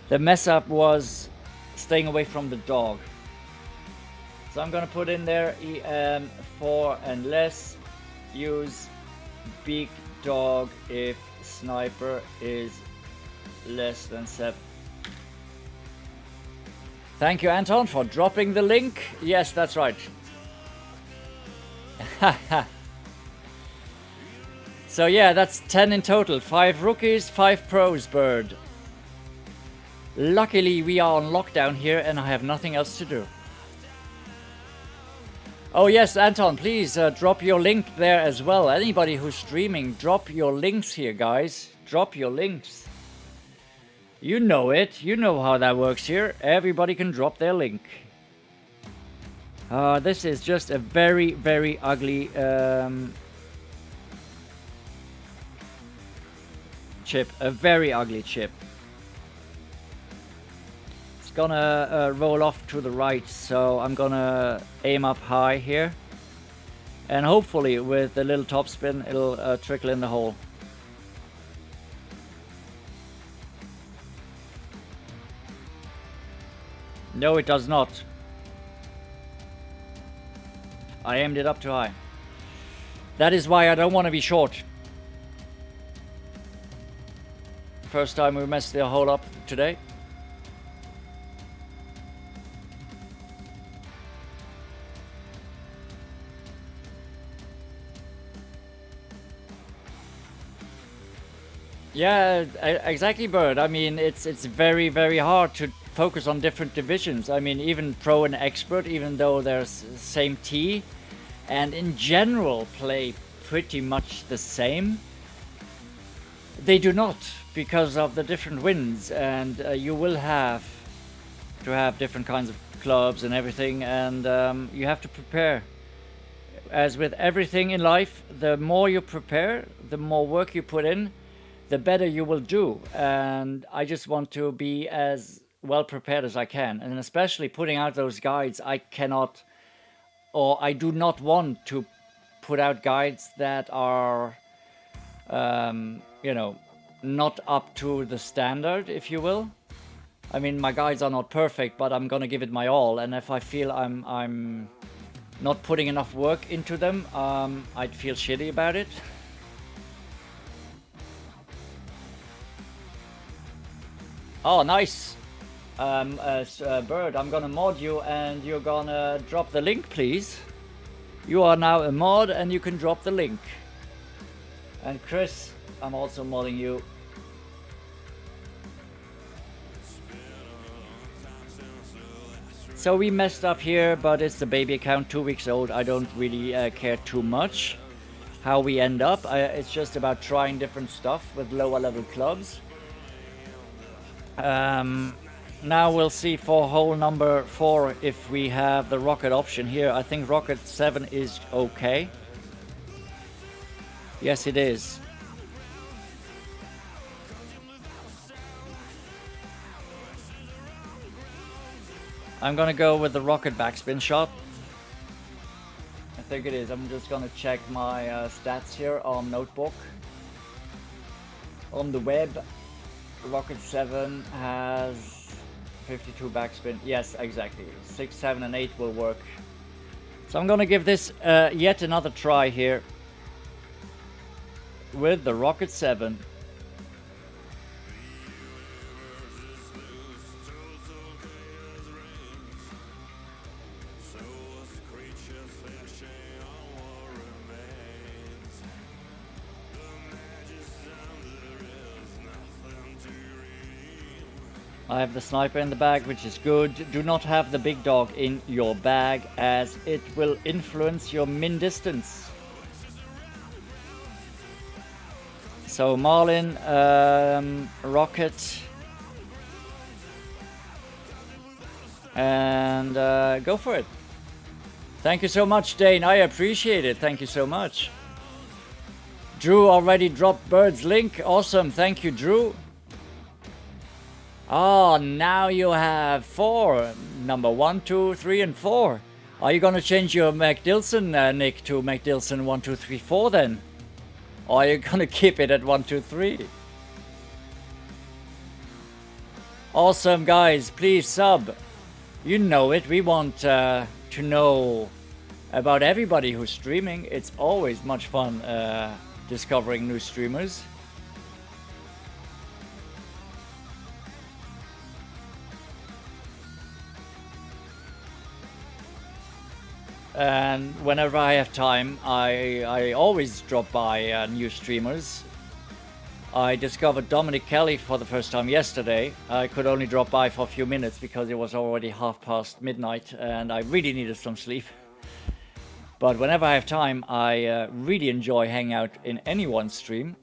mess up was staying away from the dog. So I'm gonna put in there EM 4 and less. Use big dog if sniper is less than 7. Thank you, Anton, for dropping the link. Yes, that's right. So yeah, that's 10 in total. 5 rookies, 5 pros, Bird. Luckily we are on lockdown here and I have nothing else to do. Oh yes, Anton, please drop your link there as well. Anybody who's streaming, drop your links here, guys. Drop your links. You know it. You know how that works here. Everybody can drop their link. This is just a very, very ugly chip. A very ugly chip. It's gonna roll off to the right, so I'm gonna aim up high here. And hopefully with a little top spin, it'll trickle in the hole. No, it does not. I aimed it up too high. That is why I don't want to be short. First time we messed the hole up today. Yeah, exactly, Bird. I mean, it's very, very hard to focus on different divisions. I mean, even pro and expert, even though they're same T, and in general play pretty much the same, they do not, because of the different wins, and you will have to have different kinds of clubs and everything, and you have to prepare. As with everything in life, the more you prepare, the more work you put in, the better you will do. And I just want to be as well prepared as I can. And especially putting out those guides, I cannot, or I do not want to put out guides that are, you know, not up to the standard, if you will. I mean, my guides are not perfect, but I'm gonna give it my all. And if I feel I'm not putting enough work into them, I'd feel shitty about it. Oh, nice. Bird, I'm gonna mod you and you're gonna drop the link, please. You are now a mod and you can drop the link. And Chris, I'm also modding you. So we messed up here, but it's the baby account, 2 weeks old. I don't really care too much how we end up. It's just about trying different stuff with lower level clubs. Now we'll see for hole number 4 if we have the rocket option here. I think rocket 7 is okay. Yes, it is. I'm gonna go with the rocket backspin shot. I think it is. I'm just gonna check my stats here on notebook. On the web, rocket 7 has 52 backspin. Yes, exactly. 6, 7, and 8 will work. So I'm gonna give this yet another try here with the rocket 7. I have the sniper in the bag, which is good. Do not have the big dog in your bag, as it will influence your min distance. So Marlin, rocket, and go for it. Thank you so much, Dane. I appreciate it. Thank you so much. Drew already dropped Bird's link. Awesome. Thank you, Drew. Oh, now you have 4. Number 1, 2, 3, and 4. Are you gonna change your McDilson, Nick, to McDilson 1, 2, 3, 4 then? Or are you gonna keep it at 1, 2, 3? Awesome, guys. Please sub. You know it. We want to know about everybody who's streaming. It's always much fun discovering new streamers. And whenever I have time, I always drop by new streamers. I discovered Dominic Kelly for the first time yesterday. I could only drop by for a few minutes because it was already midnight and I really needed some sleep. But whenever I have time, I really enjoy hanging out in anyone's stream.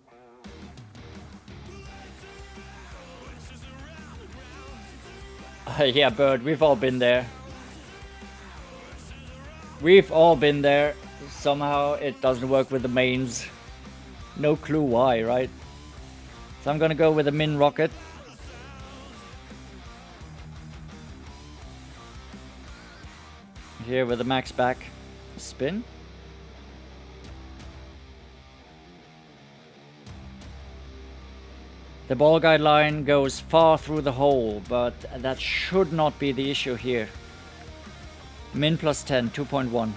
Yeah, Bird, we've all been there. We've all been there. Somehow it doesn't work with the mains. No clue why, right? So I'm gonna go with a min rocket. Here with the max back spin. The ball guide line goes far through the hole, but that should not be the issue here. Min plus 10, 2.1.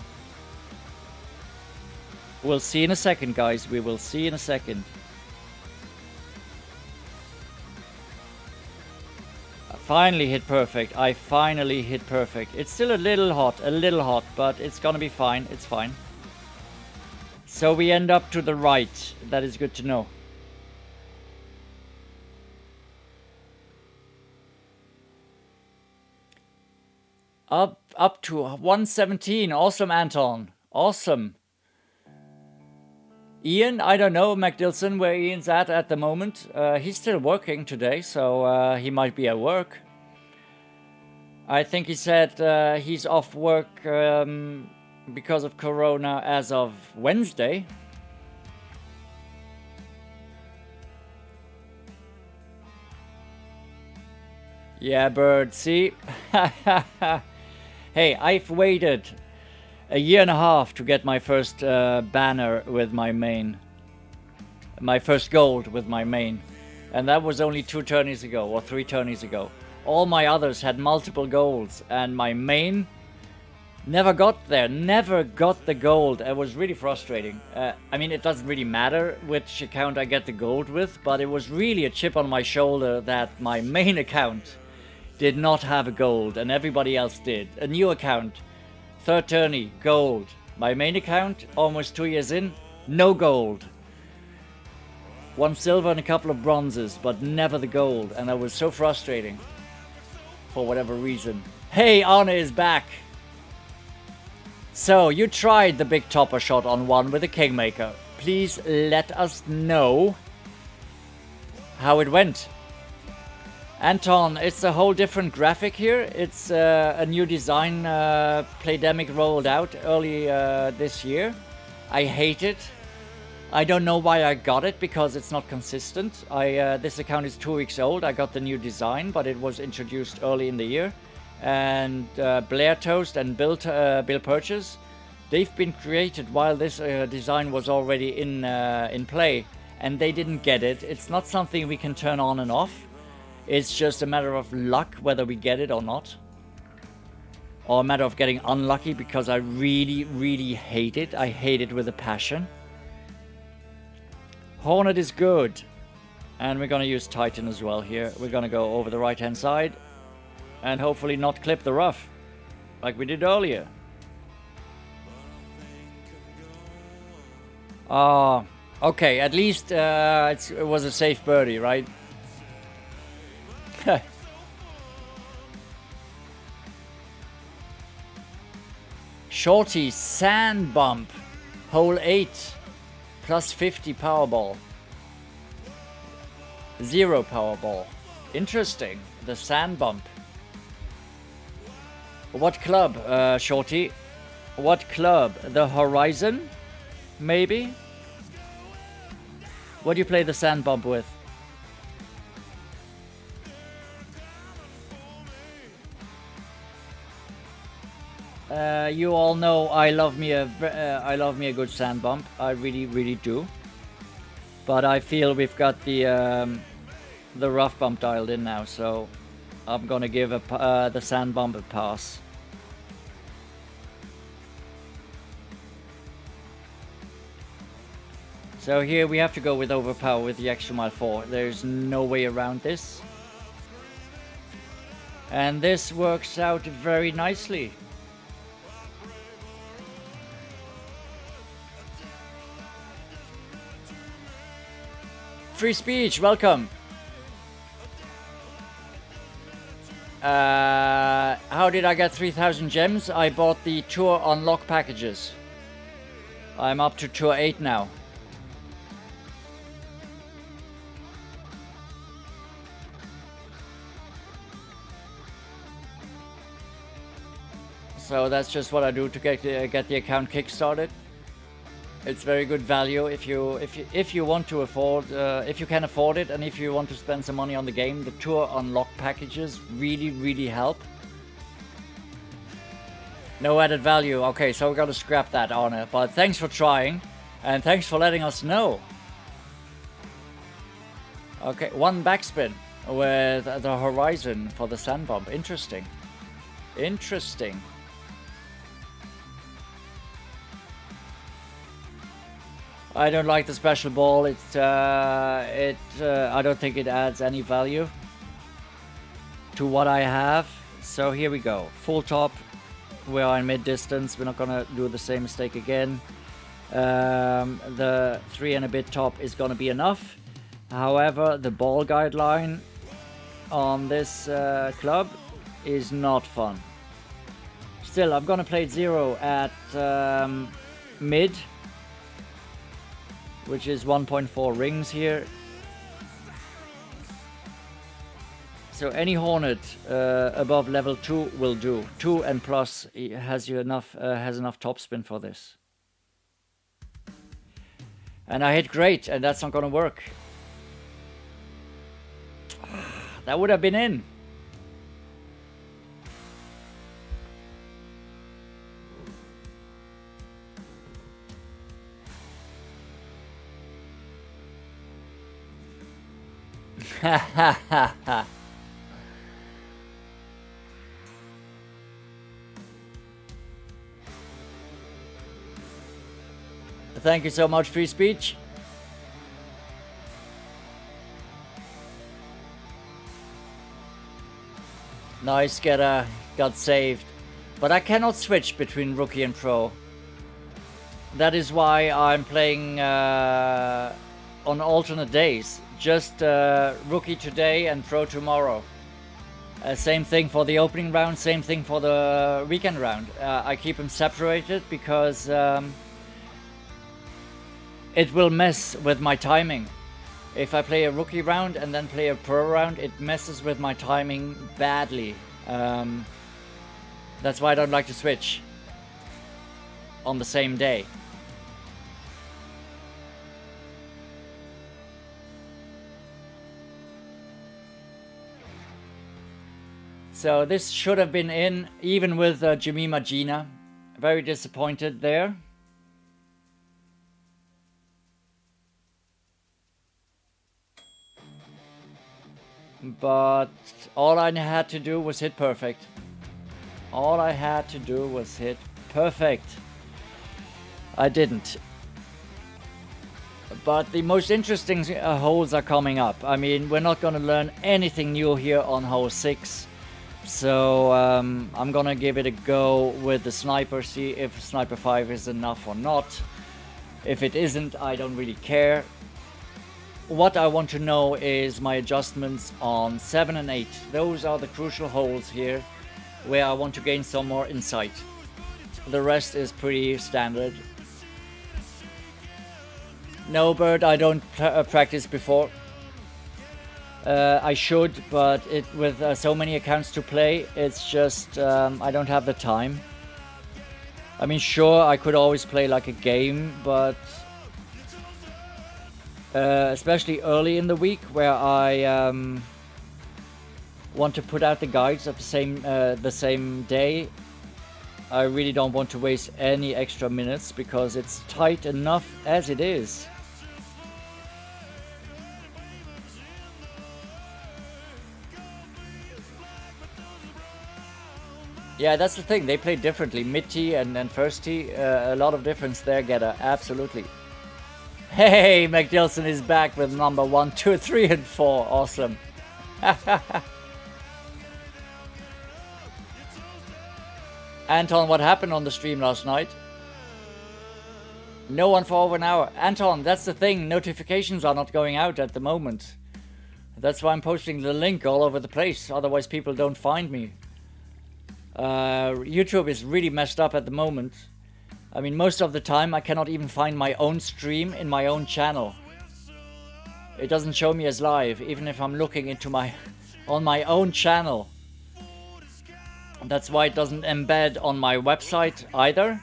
We'll see in a second, guys. We will see in a second. I finally hit perfect. I finally hit perfect. It's still a little hot, but it's gonna be fine. It's fine. So we end up to the right. That is good to know. Up to 117. Awesome, Anton. Awesome. Ian, I don't know, MacDilson, where Ian's at the moment. He's still working today, so he might be at work. I think he said he's off work because of Corona as of Wednesday. Yeah, Bird, see? Hey, I've waited a year and a half to get my first banner with my main. My first gold with my main. And that was only 2 tourneys ago, or 3 tourneys ago. All my others had multiple golds, and my main never got there, never got the gold. It was really frustrating. I mean, it doesn't really matter which account I get the gold with, but it was really a chip on my shoulder that my main account did not have a gold, and everybody else did. A new account, 3rd tourney, gold. My main account, almost 2 years in, no gold. 1 silver and a couple of bronzes, but never the gold, and that was so frustrating. For whatever reason. Hey, Arne is back! So, you tried the big topper shot on 1 with the Kingmaker. Please let us know how it went. Anton, it's a whole different graphic here. It's a new design Playdemic rolled out early this year. I hate it. I don't know why I got it, because it's not consistent. This account is 2 weeks old. I got the new design, but it was introduced early in the year. And Blair Toast and Bill Purchase, they've been created while this design was already in play, and they didn't get it. It's not something we can turn on and off. It's just a matter of luck whether we get it or not. Or a matter of getting unlucky, because I really, really hate it. I hate it with a passion. Hornet is good. And we're going to use Titan as well here. We're going to go over the right-hand side. And hopefully not clip the rough. Like we did earlier. Okay, at least it was a safe birdie, right? Shorty sand bump, hole 8, plus 50 powerball, 0 powerball. Interesting, the sand bump. What club, Shorty? What club? The Horizon, maybe? What do you play the sand bump with? You all know I love me a good sand bump. I really, really do. But I feel we've got the rough bump dialed in now, so I'm gonna give the sand bump a pass. So here we have to go with overpower with the extra mile 4. There's no way around this. And this works out very nicely. Free speech, welcome. How did I get 3,000 gems? I bought the tour unlock packages. I'm up to tour 8 now. So that's just what I do to get the account kickstarted. It's very good value if you want to afford, if you can afford it, and if you want to spend some money on the game. The tour unlock packages really help. No added value. Okay, so we got to scrap that, Arne. But thanks for trying, and thanks for letting us know. Okay, 1 backspin with the Horizon for the sand bump. Interesting. Interesting. I don't like the special ball. I don't think it adds any value to what I have. So here we go. Full top. We are in mid distance. We're not gonna do the same mistake again. The 3 and a bit top is gonna be enough. However, the ball guideline on this club is not fun. Still, I'm gonna play 0 at mid, which is 1.4 rings here. So any Hornet above level 2 will do. 2 and plus has enough topspin for this. And I hit great, and that's not gonna work. That would have been in. Thank you so much, free speech. Nice, got saved. But I cannot switch between rookie and pro. That is why I'm playing on alternate days. Just rookie today and pro tomorrow. Same thing for the opening round, same thing for the weekend round. I keep them separated because it will mess with my timing. If I play a rookie round and then play a pro round, it messes with my timing badly. That's why I don't like to switch on the same day. So this should have been in, even with Jemima Gina. Very disappointed there. But all I had to do was hit perfect. All I had to do was hit perfect. I didn't. But the most interesting holes are coming up. I mean, we're not going to learn anything new here on hole 6. So I'm going to give it a go with the sniper, see if sniper 5 is enough or not. If it isn't, I don't really care. What I want to know is my adjustments on 7 and 8. Those are the crucial holes here where I want to gain some more insight. The rest is pretty standard. No, Bird, I don't practice before. I should, but with so many accounts to play, it's just I don't have the time. I mean, sure, I could always play like a game, but especially early in the week where I want to put out the guides at the same day, I really don't want to waste any extra minutes because it's tight enough as it is. Yeah, that's the thing. They play differently. Mid tee and then first tee, a lot of difference there, Getter. Absolutely. Hey, McDilson is back with number 1, 2, 3, and 4. Awesome. Anton, what happened on the stream last night? No one for over an hour. Anton, that's the thing. Notifications are not going out at the moment. That's why I'm posting the link all over the place. Otherwise, people don't find me. YouTube is really messed up at the moment. I mean, most of the time I cannot even find my own stream in my own channel. It doesn't show me as live, even if I'm looking into on my own channel. That's why it doesn't embed on my website either.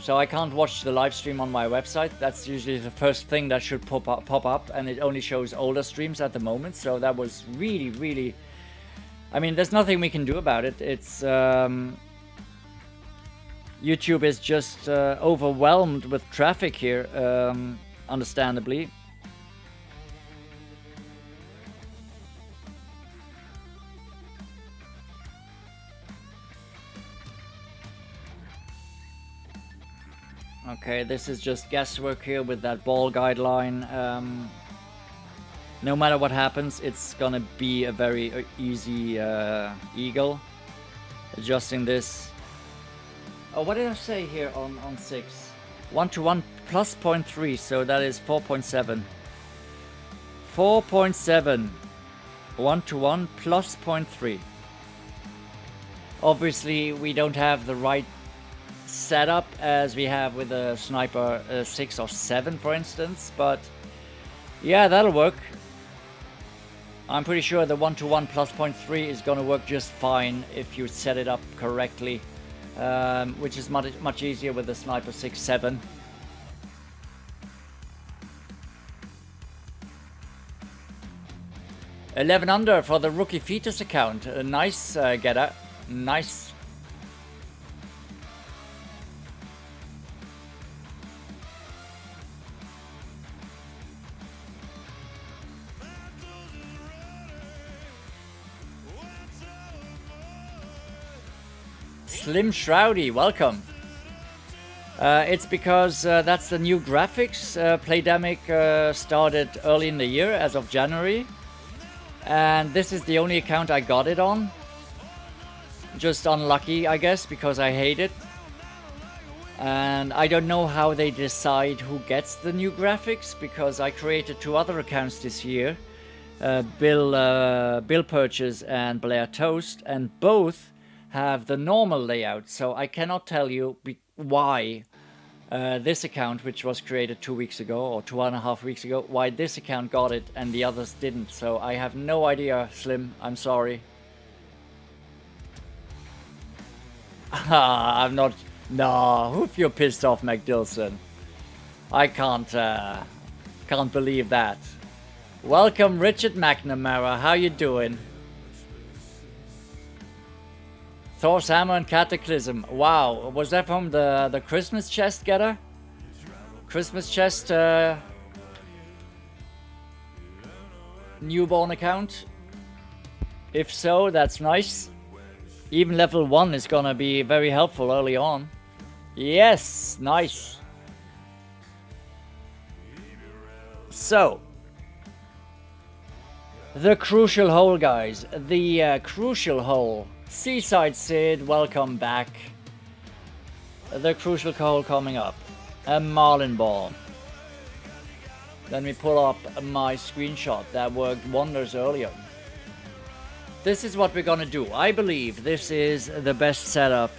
So I can't watch the live stream on my website. That's usually the first thing that should pop up, and it only shows older streams at the moment. So that was really, really... I mean, there's nothing we can do about it. It's... YouTube is just overwhelmed with traffic here, understandably. Okay, this is just guesswork here with that ball guideline. No matter what happens, it's gonna be a very easy eagle. Adjusting this. Oh, what did I say here on 6? 1-to-1 plus 0.3, so that is 4.7. 4.7. 1-to-1 plus 0.3. Obviously, we don't have the right setup as we have with a sniper 6 or 7, for instance, but yeah, that'll work. I'm pretty sure the 1-to-1 plus 0.3 is going to work just fine if you set it up correctly, which is much easier with the sniper 6-7. $11 under for the rookie fetus account. Nice, Getter. Nice. Slim Shroudy, welcome. It's because that's the new graphics. Playdemic started early in the year, as of January. And this is the only account I got it on. Just unlucky, I guess, because I hate it. And I don't know how they decide who gets the new graphics, because I created 2 other accounts this year. Bill Purchase and Blair Toast, and both have the normal layout, so I cannot tell you why this account, which was created 2 weeks ago or 2.5 weeks ago, why this account got it and the others didn't. So I have no idea, Slim. I'm sorry. I'm not. No, if you're pissed off, McDilson, I can't believe that. Welcome, Richard McNamara. How you doing? Thor's Hammer and Cataclysm. Wow, was that from the Christmas chest, Getter? Christmas chest newborn account? If so, that's nice. Even level 1 is gonna be very helpful early on. Yes, nice. So, the crucial hole, guys. The crucial hole. Seaside Sid, welcome back. The crucial hole coming up. A Marlin ball. Let me pull up my screenshot that worked wonders earlier. This is what we're gonna do. I believe this is the best setup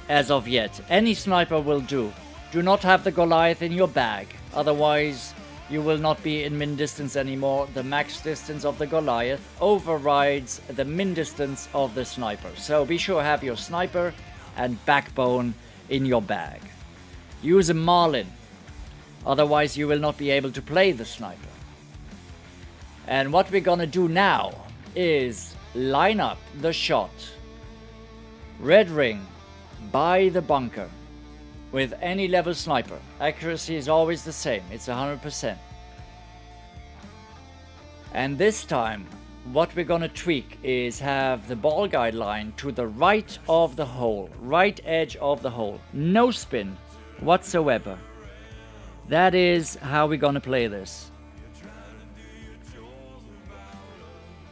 as of yet. Any sniper will do. Do not have the Goliath in your bag. Otherwise, you will not be in min distance anymore. The max distance of the Goliath overrides the min distance of the sniper. So be sure to have your sniper and backbone in your bag. Use a Marlin. Otherwise you will not be able to play the sniper. And what we're gonna do now is line up the shot. Red ring by the bunker. With any level sniper, accuracy is always the same, it's 100%. And this time, what we're gonna tweak is have the ball guideline to the right of the hole, right edge of the hole. No spin whatsoever. That is how we're gonna play this.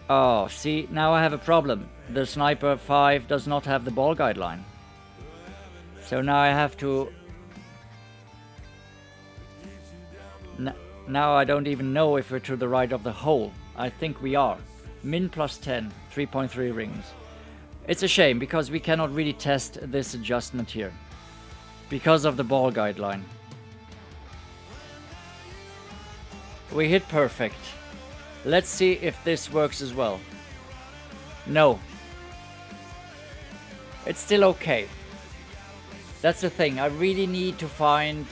Oh, see, now I have a problem. The Sniper 5 does not have the ball guideline. So now I have to... Now I don't even know if we're to the right of the hole. I think we are. Min plus 10, 3.3 rings. It's a shame because we cannot really test this adjustment here. Because of the ball guideline. We hit perfect. Let's see if this works as well. No. It's still okay. That's the thing, I really need to find...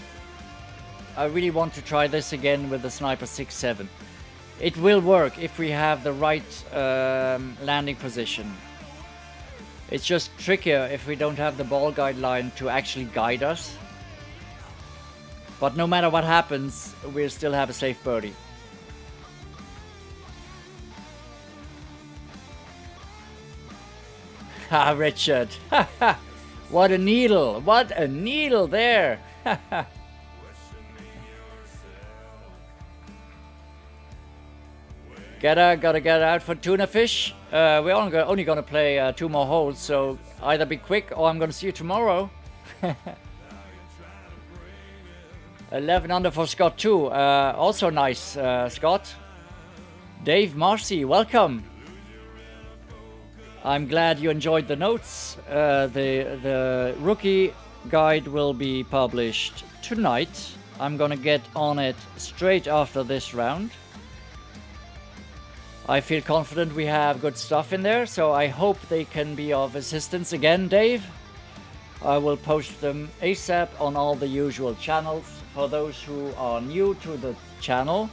I really want to try this again with the Sniper 6-7. It will work if we have the right landing position. It's just trickier if we don't have the ball guideline to actually guide us. But no matter what happens, we'll still have a safe birdie. Ha, Richard. What a needle. What a needle there. Gotta get out for tuna fish. We're only gonna play 2 more holes, so either be quick or I'm gonna see you tomorrow. 11 under for Scott too. Also nice, Scott. Dave Marcy, welcome. I'm glad you enjoyed the notes. The rookie guide will be published tonight. I'm gonna get on it straight after this round. I feel confident we have good stuff in there, so I hope they can be of assistance again, Dave. I will post them ASAP on all the usual channels. For those who are new to the channel,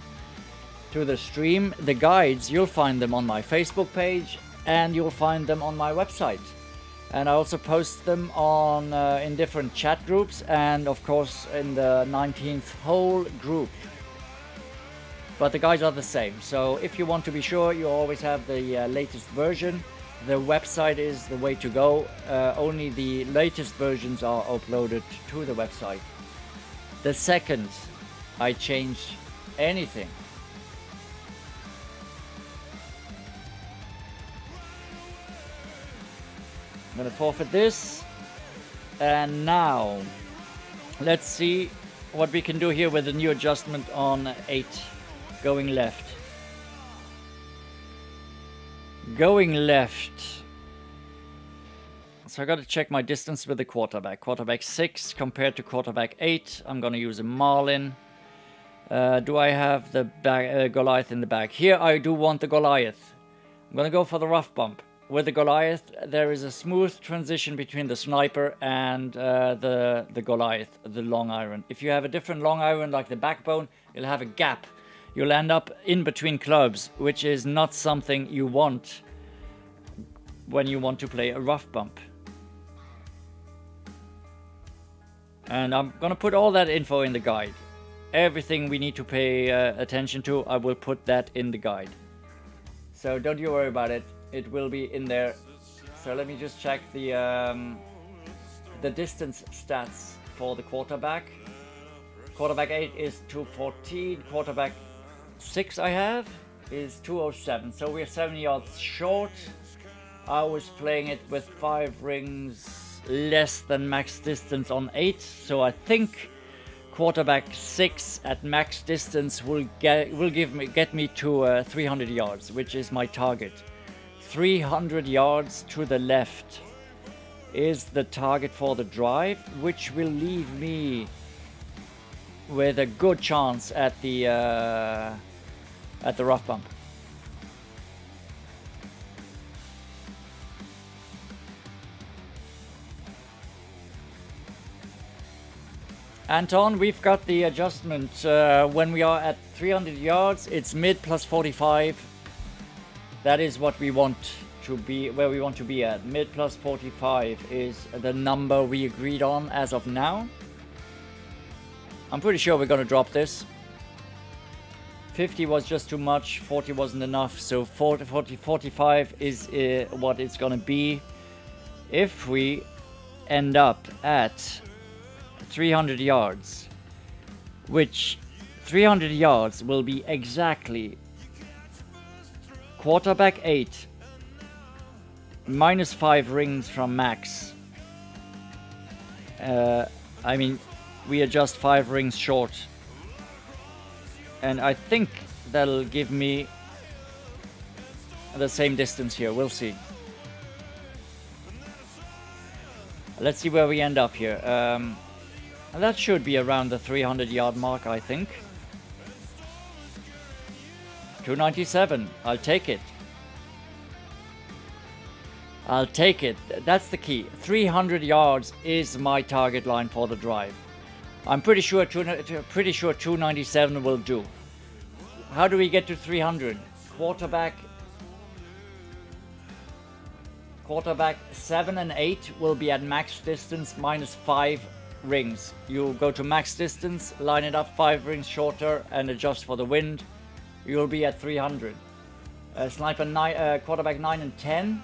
to the stream, the guides, you'll find them on my Facebook page and you'll find them on my website. And I also post them on in different chat groups and of course in the 19th hole group. But the guides are the same, so if you want to be sure you always have the latest version, the website is the way to go. Only the latest versions are uploaded to the website. The second I change anything, I'm gonna forfeit this. And now let's see what we can do here with the new adjustment on 8 going left. Going left. So I got to check my distance with the quarterback. Quarterback 6 compared to quarterback 8. I'm going to use a Marlin. Do I have the Goliath in the back? Here I do want the Goliath. I'm going to go for the rough bump. With the Goliath, there is a smooth transition between the sniper and the Goliath, the long iron. If you have a different long iron like the backbone, you'll have a gap. You'll end up in between clubs, which is not something you want when you want to play a rough bump. And I'm gonna put all that info in the guide. Everything we need to pay attention to, I will put that in the guide. So don't you worry about it. It will be in there. So let me just check the distance stats for the quarterback. Quarterback 8 is 214. Quarterback 6 I have is 207. So we're 7 yards short. I was playing it with 5 rings less than max distance on 8. So I think quarterback 6 at max distance will get me to 300 yards, which is my target. 300 yards to the left is the target for the drive, which will leave me with a good chance at the rough bump. Anton, we've got the adjustment. When we are at 300 yards, it's mid plus 45. That is what we want to be, where we want to be at. Mid plus 45 is the number we agreed on as of now. I'm pretty sure we're going to drop this. 50 was just too much, 40 wasn't enough, so 45 is what it's going to be. If we end up at 300 yards, which 300 yards will be exactly quarterback 8 minus 5 rings from max. I mean, we are just 5 rings short, and I think that'll give me the same distance here. We'll see. Let's see where we end up here. That should be around the 300 yard mark, I think. 297, I'll take it. I'll take it. That's the key. 300 yards is my target line for the drive. I'm pretty sure 297 will do. How do we get to 300? Quarterback 7 and 8 will be at max distance minus 5 rings. You go to max distance, line it up 5 rings shorter and adjust for the wind. You'll be at 300. Quarterback 9 and 10.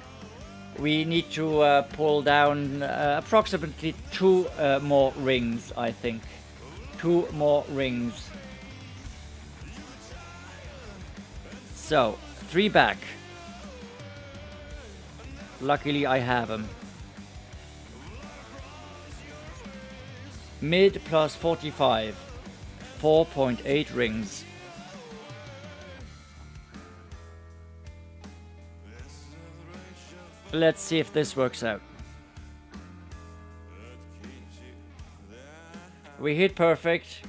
We need to pull down approximately 2 more rings, I think. 2 more rings. So 3 back. Luckily I have them. Mid plus 45. 4.8 rings. Let's see if this works out. We hit perfect.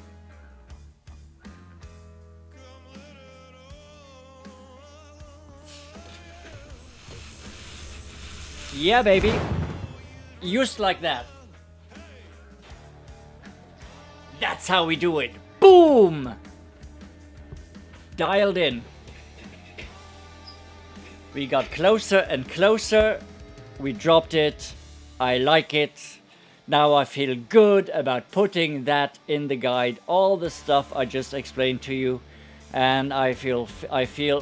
Yeah, baby. Just like that. That's how we do it. Boom! Dialed in. We got closer and closer. We dropped it. I like it. Now I feel good about putting that in the guide. All the stuff I just explained to you. And I feel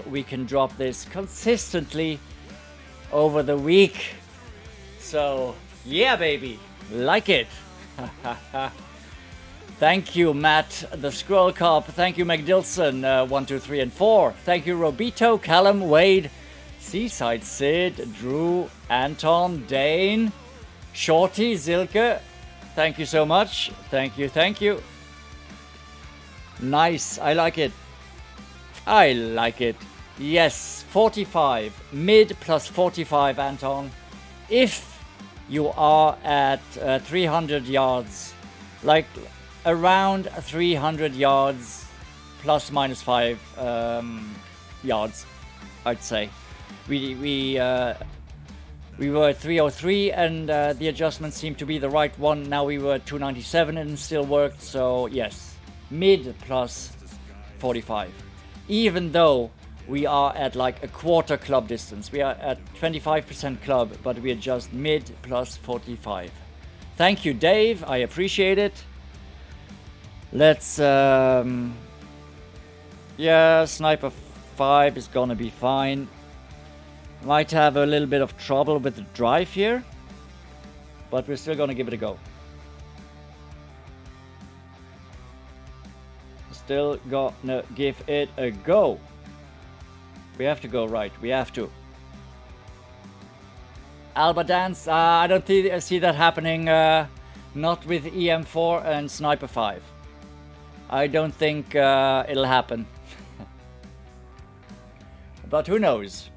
we can drop this consistently over the week. So, yeah, baby. Like it. Thank you, Matt, the Scroll Cop. Thank you, McDilson, 1, 2, 3, and 4. Thank you, Robito, Callum, Wade, Seaside Sid, Drew, Anton, Dane, Shorty, Zilke. Thank you so much. Thank you, thank you. Nice, I like it. I like it. Yes, 45. Mid plus 45, Anton. If you are at 300 yards, like around 300 yards, plus minus 5 yards, I'd say. We were at 303 and the adjustment seemed to be the right one. Now we were at 297 and it still worked. So yes, mid plus 45. Even though we are at like a quarter club distance. We are at 25% club, but we are just mid plus 45. Thank you, Dave. I appreciate it. Let's, yeah, Sniper 5 is gonna be fine. Might have a little bit of trouble with the drive here, but we're still gonna give it a go. Still gonna give it a go. We have to go right. We have to. Alba Dance. I don't see that happening. Not with EM4 and Sniper 5. I don't think it'll happen. But who knows?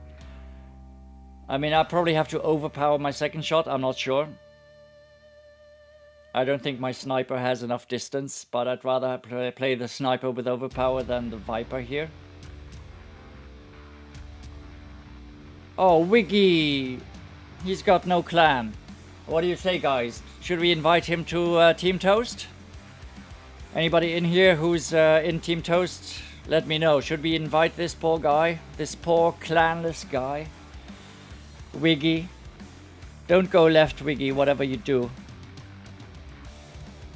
I mean, I probably have to overpower my second shot. I'm not sure. I don't think my sniper has enough distance, but I'd rather play the sniper with overpower than the Viper here. Oh, Wiggy! He's got no clan. What do you say, guys? Should we invite him to Team Toast? Anybody in here who's in Team Toast? Let me know. Should we invite this poor guy? This poor clanless guy? Wiggy. Don't go left, Wiggy, whatever you do.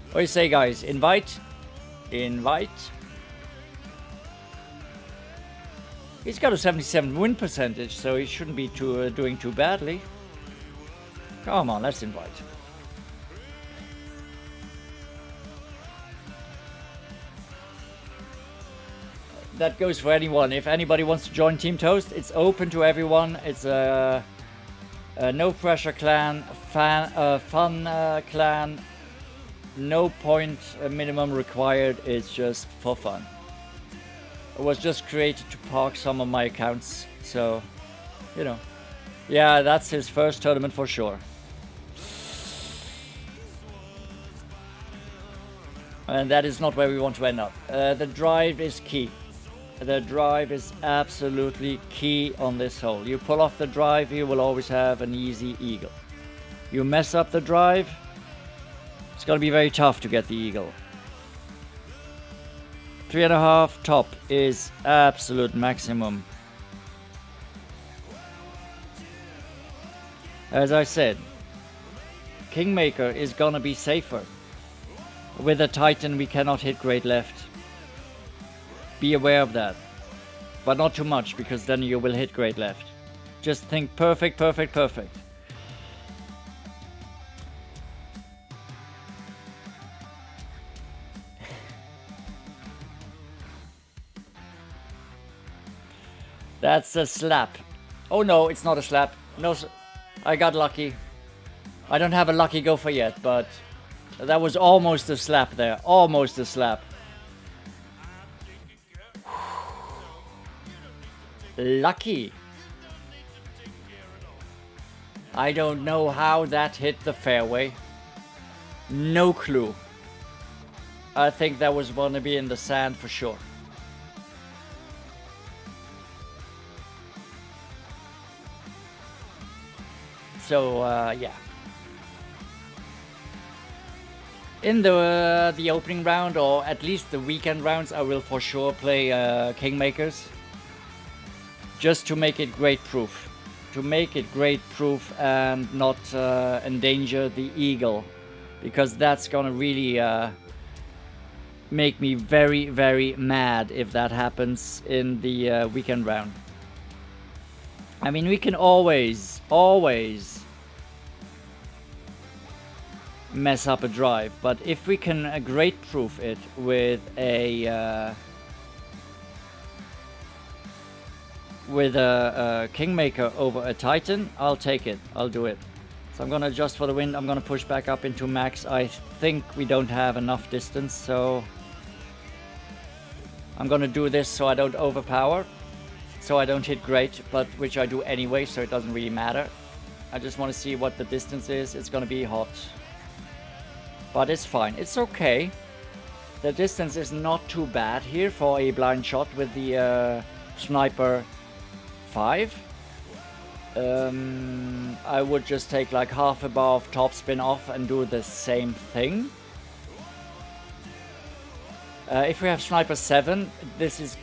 What do you say, guys? Invite? Invite? He's got a 77 win percentage, so he shouldn't be doing too badly. Come on, let's invite. That goes for anyone. If anybody wants to join Team Toast, it's open to everyone. It's a no pressure clan, fun clan. No point minimum required. It's just for fun. It was just created to park some of my accounts, so you know. Yeah, that's his first tournament for sure. And that is not where we want to end up. The drive is key. The drive is absolutely key on this hole. You pull off the drive, you will always have an easy eagle. You mess up the drive, it's going to be very tough to get the eagle. 3.5 top is absolute maximum. As I said, Kingmaker is gonna be safer. With a Titan we cannot hit great left. Be aware of that. But not too much, because then you will hit great left. Just think perfect, perfect, perfect. That's a slap. Oh no, it's not a slap. No, I got lucky. I don't have a lucky gopher yet, but that was almost a slap there. Almost a slap. Lucky. I don't know how that hit the fairway. No clue. I think that was going to be in the sand for sure. So yeah. In the opening round, or at least the weekend rounds, I will for sure play Kingmakers, just to make it grade proof. To make it grade proof and not endanger the eagle, because that's gonna really make me very, very mad if that happens in the weekend round. I mean, we can always mess up a drive, but if we can grade proof it with a Kingmaker over a Titan, I'll take it. I'll do it. So I'm gonna adjust for the wind. I'm gonna push back up into max. I think we don't have enough distance, so I'm gonna do this so I don't overpower, so I don't hit great, but which I do anyway, so it doesn't really matter. I just want to see what the distance is. It's gonna be hot, but it's fine. It's okay. The distance is not too bad here for a blind shot with the sniper 5. I would just take like half a bar of topspin off and do the same thing. If we have sniper 7, this is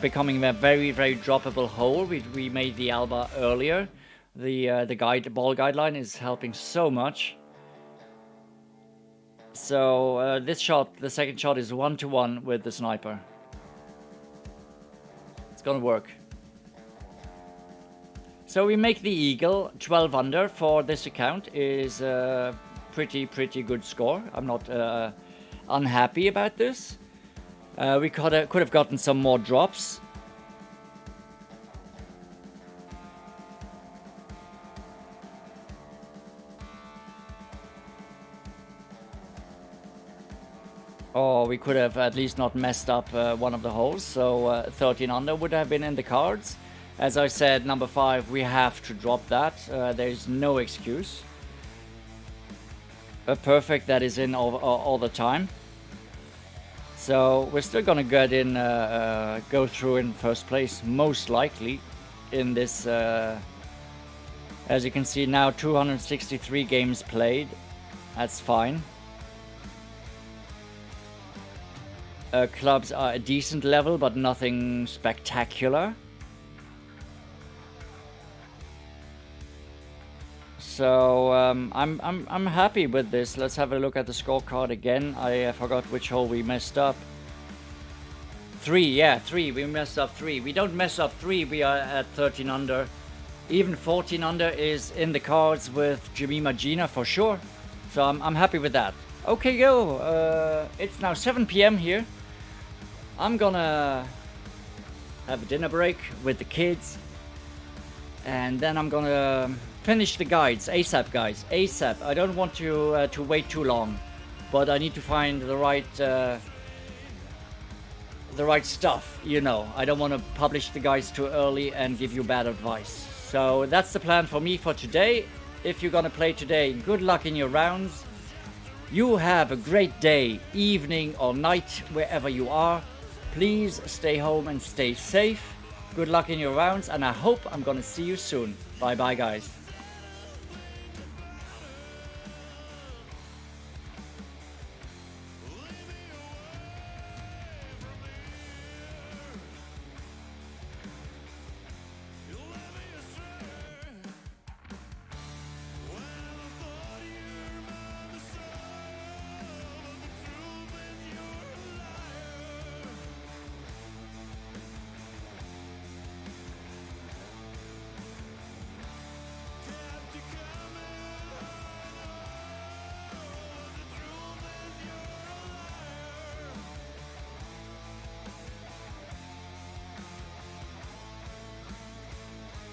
becoming a very, very droppable hole. We made the Alba earlier. The ball guideline is helping so much. So this shot, the second shot, is 1-to-1 with the sniper. It's gonna work. So we make the eagle. 12 under for this account is a pretty good score. I'm not unhappy about this. We could have gotten some more drops. Or we could have at least not messed up one of the holes, so 13 under would have been in the cards. As I said, number 5, we have to drop that. There's no excuse. A perfect that is in all the time. So we're still gonna get in, go through in first place, most likely, in this. As you can see now, 263 games played. That's fine. Clubs are a decent level, but nothing spectacular. So I'm happy with this. Let's have a look at the scorecard again. I forgot which hole we messed up. 3, yeah, 3. We messed up 3. We don't mess up 3. We are at 13 under. Even 14 under is in the cards with Jemima Gina for sure. So I'm happy with that. Okay, go. It's now 7 p.m. here. I'm gonna have a dinner break with the kids, and then I'm gonna finish the guides ASAP, guys. ASAP. I don't want to wait too long, but I need to find the right stuff. You know, I don't want to publish the guides too early and give you bad advice. So that's the plan for me for today. If you're gonna play today, good luck in your rounds. You have a great day, evening or night, wherever you are. Please stay home and stay safe. Good luck in your rounds, and I hope I'm gonna see you soon. Bye bye, guys.